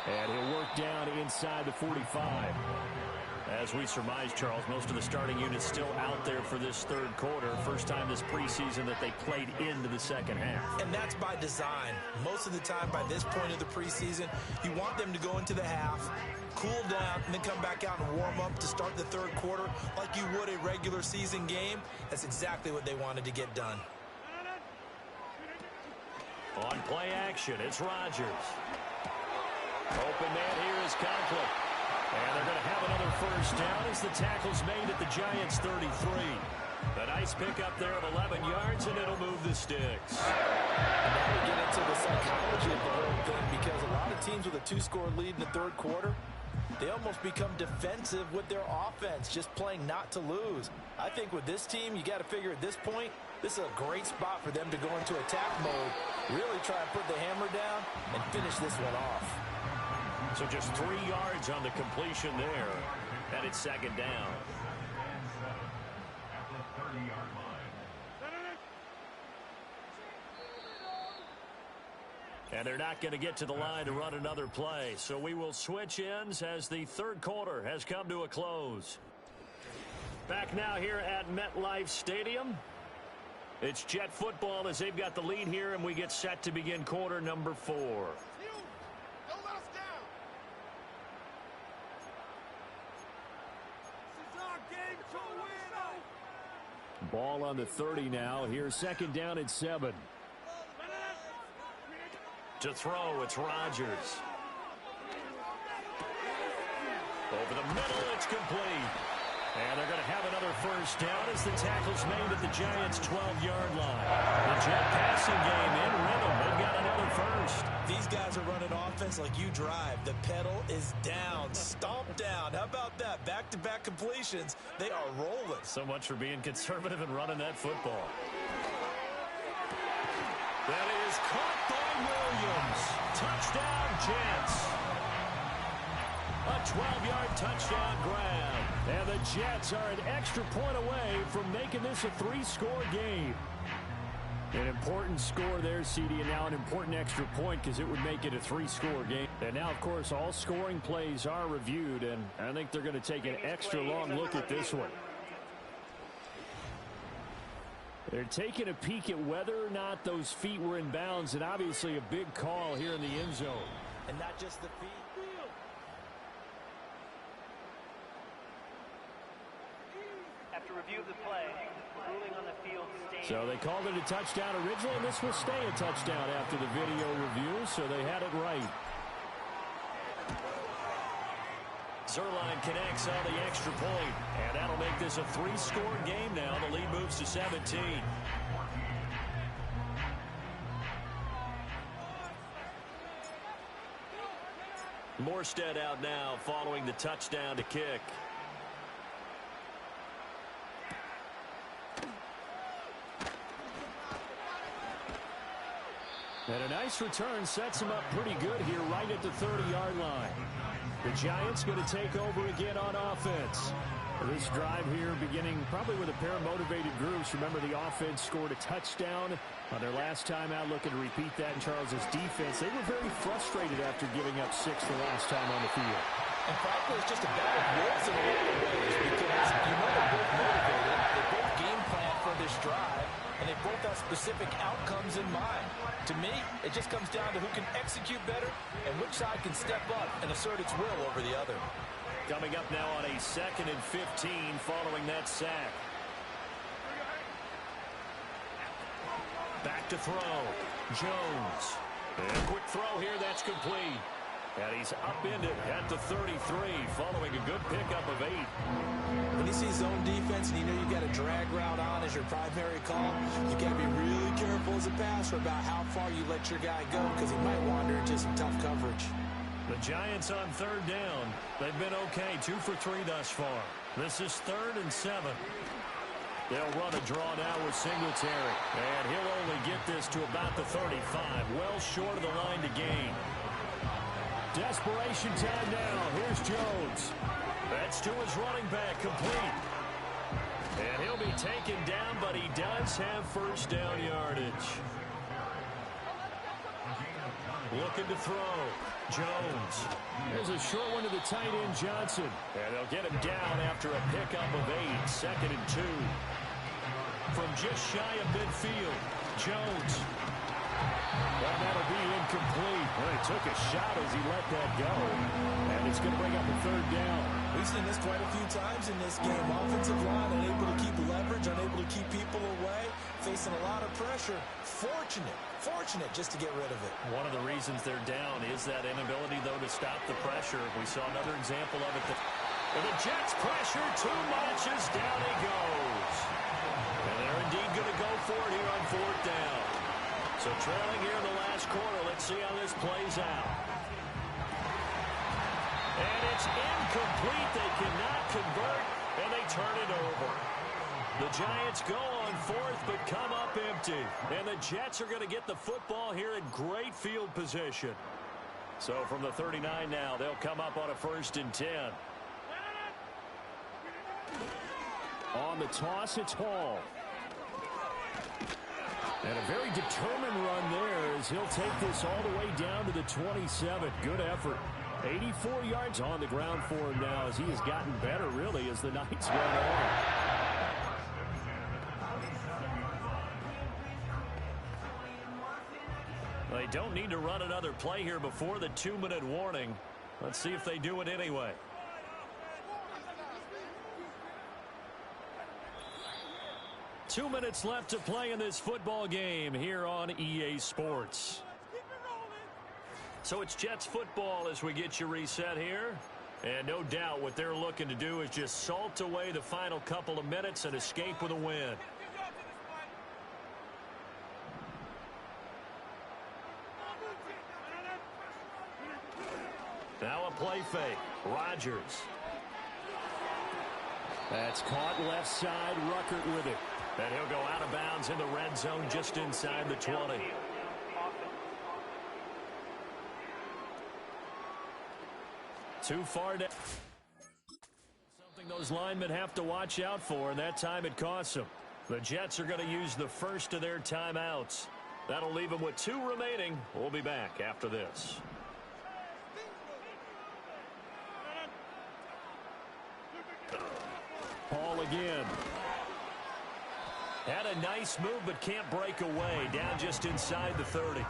And he'll work down inside the 45. As we surmise, Charles, most of the starting units still out there for this 3rd quarter. First time this preseason that they played into the 2nd half. And that's by design. Most of the time by this point of the preseason, you want them to go into the half, cool down, and then come back out and warm up to start the 3rd quarter like you would a regular season game. That's exactly what they wanted to get done. On play action, it's Rodgers. Open man here is Conklin. And they're going to have another first down as the tackle's made at the Giants' 33. A nice pickup there of 11 yards, and it'll move the sticks. And now we get into the psychology of the whole thing, because a lot of teams with a 2-score lead in the 3rd quarter, they almost become defensive with their offense, just playing not to lose. I think with this team, you got to figure at this point, this is a great spot for them to go into attack mode, really try and put the hammer down and finish this one off. So just 3 yards on the completion there, and it's 2nd down. And they're not going to get to the line to run another play. So we will switch ends as the 3rd quarter has come to a close. Back now here at MetLife Stadium. It's Jet football as they've got the lead here, and we get set to begin quarter number 4. Ball on the 30 now. Here's 2nd down and 7. To throw, it's Rodgers. Over the middle, it's complete. And they're going to have another first down as the tackle's made at the Giants' 12-yard line. The Jet passing game in rhythm. They've got another first. These guys are running offense like you drive. The pedal is down, stomped down. How about that? Back-to-back completions. They are rolling. So much for being conservative and running that football. That is caught by Williams. Touchdown, Jets. A 12-yard touchdown grab. And the Jets are an extra point away from making this a 3-score game. An important score there, CD, and now an important extra point because it would make it a 3-score game. And now, of course, all scoring plays are reviewed, and I think they're going to take an extra long look at this one. They're taking a peek at whether or not those feet were in bounds, and obviously a big call here in the end zone. And not just the feet. After review of the play, the ruling on the field stands. So they called it a touchdown originally, and this will stay a touchdown after the video review, so they had it right. Zerline connects on the extra point, and that'll make this a 3-score game now. The lead moves to 17. Morstead out now following the touchdown to kick. And a nice return sets him up pretty good here right at the 30-yard line. The Giants going to take over again on offense. This drive here beginning probably with a pair of motivated groups. Remember, the offense scored a touchdown on their last time out, looking to repeat that in Charles's defense. They were very frustrated after giving up 6 the last time on the field. And frankly, it's just a battle of wills in a lot of ways because you know they're both motivated. They both game plan for this drive, and they both have specific outcomes in mind. To me, it just comes down to who can execute better and which side can step up and assert its will over the other. Coming up now on a 2nd and 15 following that sack. Back to throw. Jones. And a quick throw here. That's complete. And he's upended at the 33 following a good pickup of 8. When you see zone defense and you know you got a drag route on as your primary call, you got to be really careful as a passer about how far you let your guy go because he might wander into some tough coverage. The Giants on 3rd down. They've been okay. 2 for 3 thus far. This is 3rd and 7. They'll run a draw now with Singletary. And he'll only get this to about the 35. Well short of the line to gain. Desperation time now. Here's Jones. That's to his running back, complete. And he'll be taken down, but he does have first down yardage. Looking to throw. Jones. There's a short one to the tight end, Johnson. And they'll get him down after a pickup of 8. 2nd and 2. From just shy of midfield, Jones. Well, that'll be incomplete. Well, he took a shot as he let that go. And it's going to bring up a 3rd down. We've seen this quite a few times in this game. Offensive line unable to keep leverage, unable to keep people away, facing a lot of pressure. Fortunate just to get rid of it. One of the reasons they're down is that inability, though, to stop the pressure. We saw another example of it. And the Jets pressure too much as down he goes. And they're indeed going to go for it here on 4th down. So trailing here in the last quarter. Let's see how this plays out. And it's incomplete. They cannot convert, and they turn it over. The Giants go on 4th, but come up empty. And the Jets are going to get the football here in great field position. So from the 39 now, they'll come up on a 1st and 10. On the toss, it's Hall. And a very determined run there as he'll take this all the way down to the 27. Good effort. 84 yards on the ground for him now as he has gotten better, really, as the night's gone on. They don't need to run another play here before the 2-minute warning. Let's see if they do it anyway. Two minutes left to play in this football game here on EA Sports. So it's Jets football as we get you reset here. And no doubt what they're looking to do is just salt away the final couple of minutes and escape with a win. Now a play fake. Rodgers. That's caught left side. Ruckert with it. And he'll go out of bounds in the red zone just inside the 20. Too far down. Something those linemen have to watch out for, and that time it costs them. The Jets are going to use the first of their timeouts. That'll leave them with 2 remaining. We'll be back after this. Paul again. Had a nice move, but can't break away. Down just inside the 30.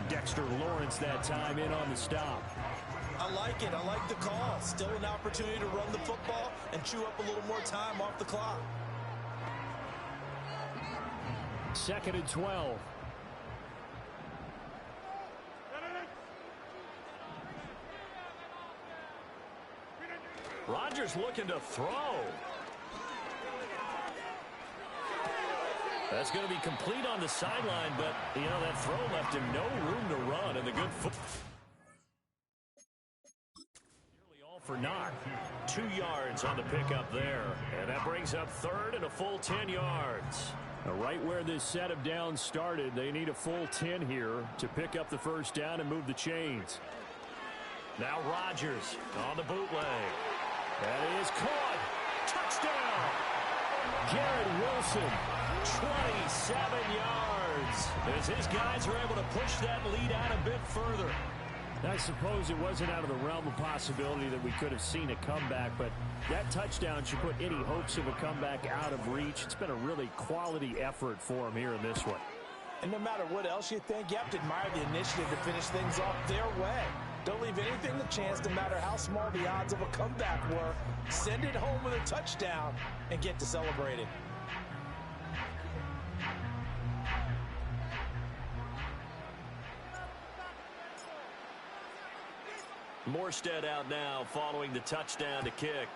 Dexter Lawrence that time in on the stop. I like it. I like the call. Still an opportunity to run the football and chew up a little more time off the clock. 2nd and 12. Rodgers looking to throw. That's going to be complete on the sideline, but, you know, that throw left him no room to run, and the good foot. Nearly all for naught. 2 yards on the pickup there, and that brings up 3rd and a full 10 yards. Now, right where this set of downs started, they need a full 10 here to pick up the first down and move the chains. Now Rodgers on the bootleg. That is caught. Touchdown. Garrett Wilson. 27 yards. As his guys are able to push that lead out a bit further. I suppose it wasn't out of the realm of possibility that we could have seen a comeback, but that touchdown should put any hopes of a comeback out of reach. It's been a really quality effort for him here in this one. And no matter what else you think, you have to admire the initiative to finish things off their way. Don't leave anything to chance, no matter how small the odds of a comeback were. Send it home with a touchdown and get to celebrating. Morstead out now following the touchdown to kick.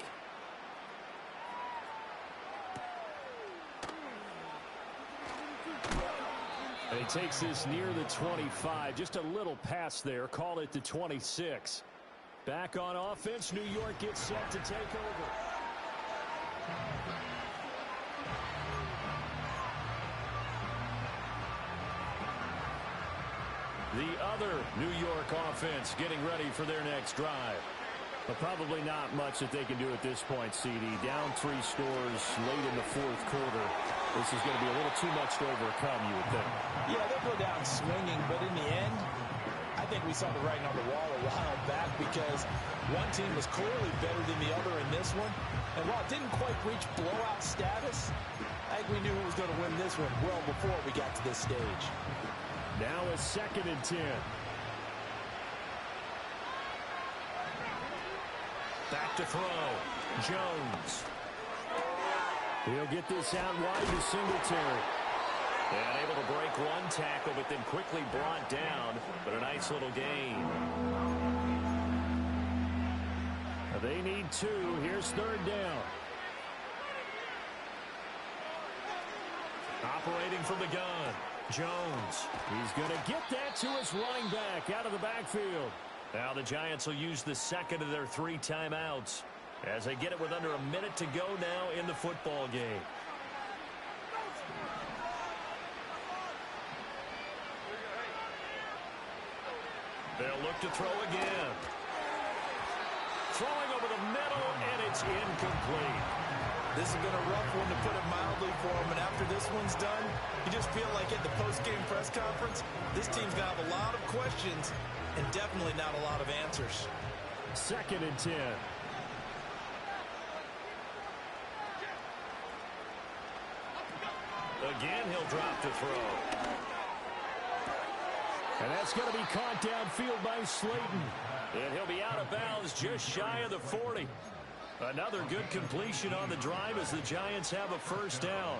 And he takes this near the 25. Just a little pass there. Call it the 26. Back on offense. New York gets set to take over. The other New York offense getting ready for their next drive. But probably not much that they can do at this point, CD. Down 3 scores late in the 4th quarter. This is going to be a little too much to overcome, you would think. Yeah, they'll go down swinging, but in the end, I think we saw the writing on the wall a while back because one team was clearly better than the other in this one. And while it didn't quite reach blowout status, I think we knew who was going to win this one well before we got to this stage. Now a 2nd and 10. Back to throw. Jones. He'll get this out wide to Singletary. And able to break one tackle, but then quickly brought down. But a nice little gain. They need 2. Here's 3rd down. Operating from the gun. Jones. He's going to get that to his running back out of the backfield. Now the Giants will use the 2nd of their 3 timeouts as they get it with under a minute to go now in the football game. They'll look to throw again. Throwing over the middle, and it's incomplete. This has been a rough one, to put it mildly, for him. And after this one's done, you just feel like at the post-game press conference, this team's going to have a lot of questions and definitely not a lot of answers. 2nd and 10. Again, he'll drop to throw. And that's going to be caught downfield by Slayton. And he'll be out of bounds just shy of the 40. Another good completion on the drive as the Giants have a first down.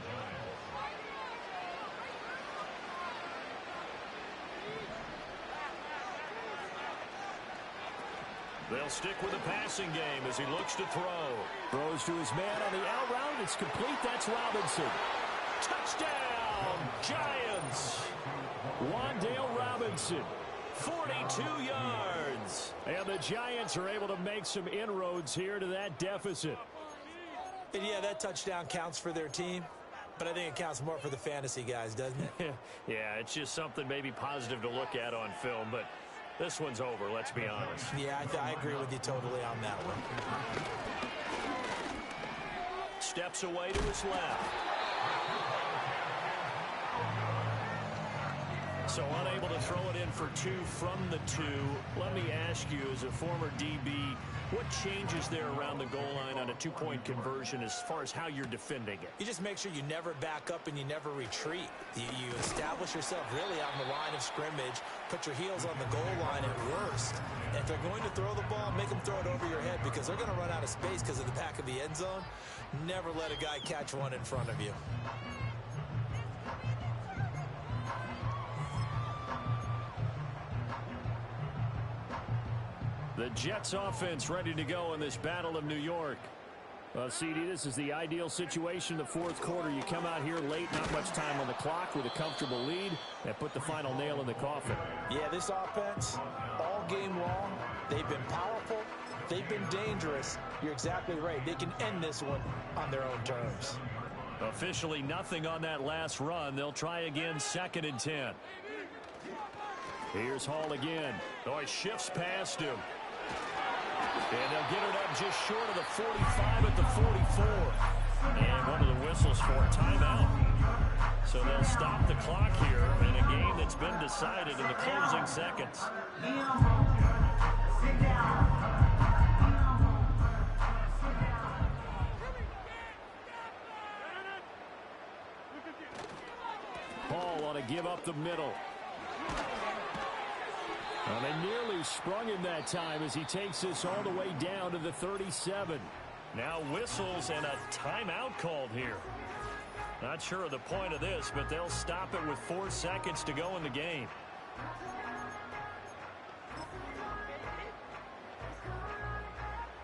They'll stick with the passing game as he looks to throw. Throws to his man on the out route. It's complete. That's Robinson. Touchdown, Giants. Wan'Dale Robinson, 42 yards. And the Giants are able to make some inroads here to that deficit. And yeah, that touchdown counts for their team, but I think it counts more for the fantasy guys, doesn't it? Yeah, it's just something maybe positive to look at on film, but this one's over, let's be honest. Yeah, I agree with you totally on that one. Steps away to his left. So unable to throw it in for 2 from the 2. Let me ask you, as a former DB, what changes there around the goal line on a 2-point conversion as far as how you're defending it? You just make sure you never back up and you never retreat. You establish yourself really on the line of scrimmage, put your heels on the goal line at worst. And if they're going to throw the ball, make them throw it over your head because they're going to run out of space because of the back of the end zone. Never let a guy catch one in front of you. The Jets offense ready to go in this Battle of New York. CD, this is the ideal situation. The fourth quarter, you come out here late, not much time on the clock with a comfortable lead, and put the final nail in the coffin. Yeah, this offense, all game long, they've been powerful, they've been dangerous. You're exactly right. They can end this one on their own terms. Officially nothing on that last run. They'll try again, 2nd and 10. Here's Hall again. Oh, he shifts past him. And they'll get it up just short of the 45 at the 44. And one of the whistles for a timeout. So they'll stop the clock here in a game that's been decided in the closing seconds. Paul on a give up the middle. Well, they nearly sprung him that time as he takes this all the way down to the 37. Now whistles and a timeout called here. Not sure of the point of this, but they'll stop it with 4 seconds to go in the game.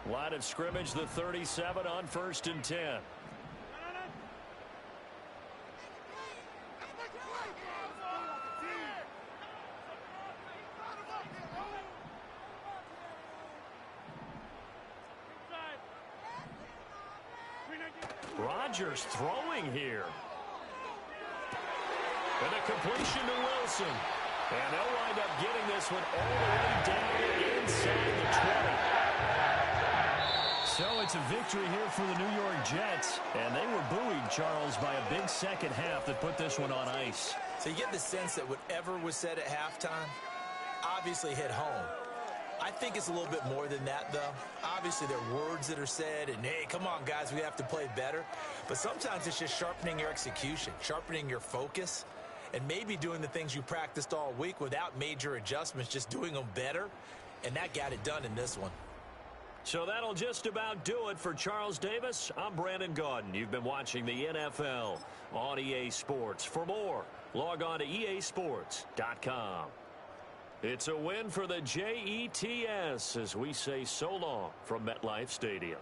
Line of scrimmage, the 37 on 1st and 10. Rodgers throwing here. And a completion to Wilson. And they'll wind up getting this one all the way down inside the 20. So it's a victory here for the New York Jets. And they were buoyed, Charles, by a big second half that put this one on ice. So you get the sense that whatever was said at halftime obviously hit home. I think it's a little bit more than that, though. Obviously, there are words that are said, and, hey, come on, guys, we have to play better. But sometimes it's just sharpening your execution, sharpening your focus, and maybe doing the things you practiced all week without major adjustments, just doing them better, and that got it done in this one. So that'll just about do it for Charles Davis. I'm Brandon Gaudin. You've been watching the NFL on EA Sports. For more, log on to easports.com. It's a win for the Jets as we say so long from MetLife Stadium.